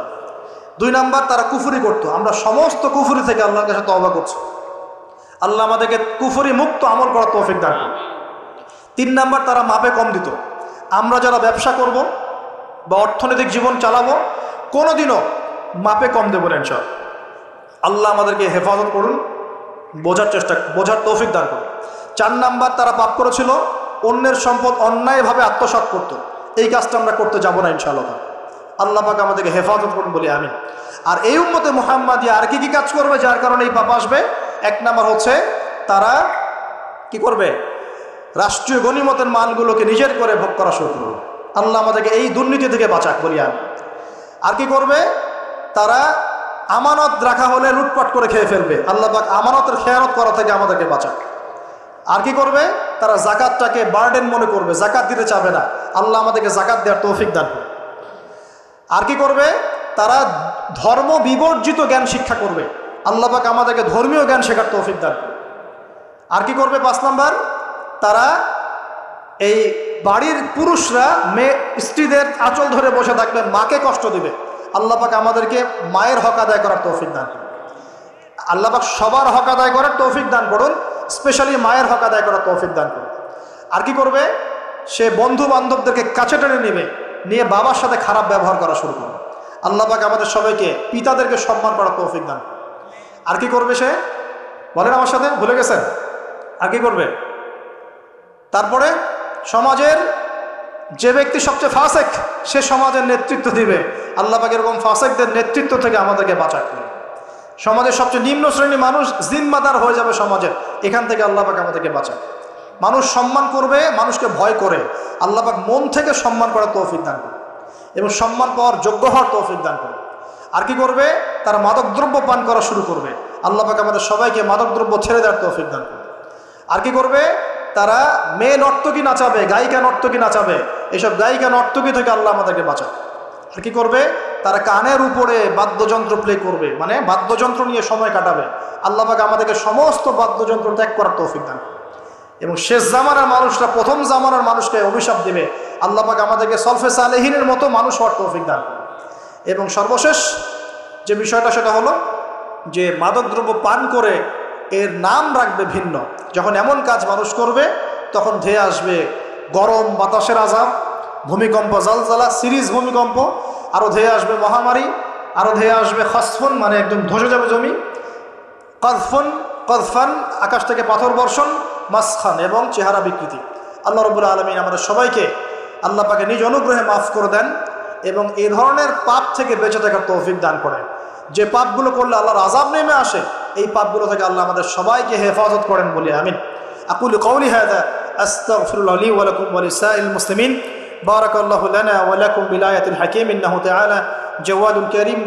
2 নাম্বার, তারা কুফরি করতো, আমরা সমস্ত কুফরি থেকে আল্লাহর কাছে তওবা করছি, আল্লাহ আমাদেরকে কুফরি মুক্ত আমল করার তৌফিক দান করুন। 3 নাম্বার, তারা মাপে কম দিত। আমরা যারা ব্যবসা করব বা অর্থনৈতিক জীবন চালাবো, কোনোদিনও মাপে কম দেবো না ইনশাআল্লাহ। আল্লাহ আমাদেরকে হেফাজত করুন, বোঝার তৌফিক দান করুন। 4 নাম্বার, তারা পাপ করেছিল অন্যের সম্পদ অন্যায়ভাবে আত্মসাৎ করত, এই কাজটা আমরা করতে যাব না ইনশাআল্লাহ। আল্লাহ পাক আমাদেরকে হেফাজত করুন বলি আমিন। আর এই উম্মতে মুহাম্মাদিয়া আর কি কি কাজ করবে যার কারণে এই পাপ আসবে? এক নাম্বার হচ্ছে তারা কি করবে? রাষ্ট্রীয় গনিমতের মালগুলোকে নিজের করে ভোগ করা শুরু করবে। আল্লাহ আমাদেরকে এই দুর্নীতি থেকে বাঁচাক বলি আমি। আর কি করবে? তারা আমানত রাখা হলে লুটপাট করে খেয়ে ফেলবে। আল্লাহ পাক আমানতের খেয়ানত করা থেকে আমাদেরকে বাঁচাক। আর কি করবে? তারা জাকাতটাকে বার্ডেন মনে করবে, জাকাত দিতে চাবে না। আল্লাহ আমাদেরকে জাকাত দেওয়ার তৌফিক দান করবে। আর কি করবে? তারা ধর্ম বিবর্জিত জ্ঞান শিক্ষা করবে। আল্লাহ পাক আমাদেরকে ধর্মীয় জ্ঞান শেখার তৌফিক দান করবে। আর কি করবে? 5 নাম্বার, তারা এই বাড়ির পুরুষরা স্ত্রীদের আঁচল ধরে বসে থাকবে, মাকে কষ্ট দিবে। আল্লাহ পাক আমাদেরকে মায়ের হক আদায় করার তৌফিক দান করুন। আল্লাহ পাক সবার হক আদায় করার তৌফিক দান করুন, স্পেশালি মায়ের হক আদায় করার তৌফিক দান করুন। আর কি করবে? সে বন্ধু বান্ধবদেরকে কাছে টেনে নেবে, নিয়ে বাবার সাথে খারাপ ব্যবহার করা শুরু করবে। আল্লাহ পাক আমাদের সবাইকে পিতাদেরকে সম্মান করার তৌফিক দান করুন। আর কি করবে সে? বলেন আমার সাথে, ভুলে গেছেন? আর কি করবে? তারপরে সমাজের যে ব্যক্তি সবচেয়ে ফাসেক সে সমাজের নেতৃত্ব দিবে। আল্লাহ পাক এরকম ফাসেকদের নেতৃত্ব থেকে আমাদেরকে বাঁচাক। সমাজের সবচেয়ে নিম্ন শ্রেণীর মানুষ জিম্মাদার হয়ে যাবে সমাজের, এখান থেকে আল্লাহ পাক আমাদেরকে বাঁচাক। মানুষ সম্মান করবে, মানুষকে ভয় করে। আল্লাহ পাক মন থেকে সম্মান করার তৌফিক দান করবে এবং সম্মান পাওয়ার যোগ্য হওয়ার তৌফিক দান করবে। আর কি করবে? তারা মাদকদ্রব্য পান করা শুরু করবে। আল্লাহ পাক আমাদের সবাইকে মাদকদ্রব্য ছেড়ে দেওয়ার তৌফিক দান করবে। আর কি করবে? তারা মেয়ে নর্তকী নাচাবে, গায়িকা নর্তকী নাচাবে। এইসব গায়িকা নর্তকী থেকে আল্লাহ আমাদেরকে বাঁচাক। আর কি করবে? তারা কানের উপরে বাদ্যযন্ত্র প্লে করবে, মানে বাদ্যযন্ত্র নিয়ে সময় কাটাবে। আল্লাহ পাক আমাদেরকে সমস্ত বাদ্যযন্ত্র ত্যাগ করার তৌফিক দান করবে। এবং শেষ জামানার মানুষরা প্রথম জামানার মানুষকে অভিশাপ দিবে। আল্লাহ পাক আমাদেরকে সলফে সালেহিনের মতো মানুষ হওয়ার তৌফিক দান করবে। এবং সর্বশেষ যে বিষয়টা সেটা হলো যে মাদকদ্রব্য পান করে এর নাম রাখবে ভিন্ন। যখন এমন কাজ মানুষ করবে তখন ধেয়ে আসবে গরম বাতাসের আযাব, ভূমিকম্প, জালজালা, সিরিজ ভূমিকম্প, আরও ধেয়ে আসবে মহামারী, আরও ধেয়ে আসবে খসফুন, মানে একদম ধসে যাবে জমি, কদফান, আকাশ থেকে পাথর বর্ষণ, মাসখান এবং চেহারা বিকৃতি। আল্লাহ রাব্বুল আলামিন আমাদের সবাইকে আল্লাহ পাকে নিজ অনুগ্রহে মাফ করে দেন এবং এই ধরনের পাপ থেকে বেঁচে থাকার তৌফিক দান করেন। যে পাপগুলো করলে আল্লাহর আযাব নেমে আসে, এই পাপগুলো থেকে আল্লাহ আমাদের সবাইকে হেফাজত করেন বলি আমিন। আকুলু কওলি হাযা আস্তাগফিরুল্লাহ লি ওয়া লাকুম ওয়া লিসাইরিল মুসলিমিন। বারাকাল্লাহু লানা ওয়া লাকুম বিল আয়াতিল হাকীম ইন্নাহু তাআলা জাওয়াদুল কারীম।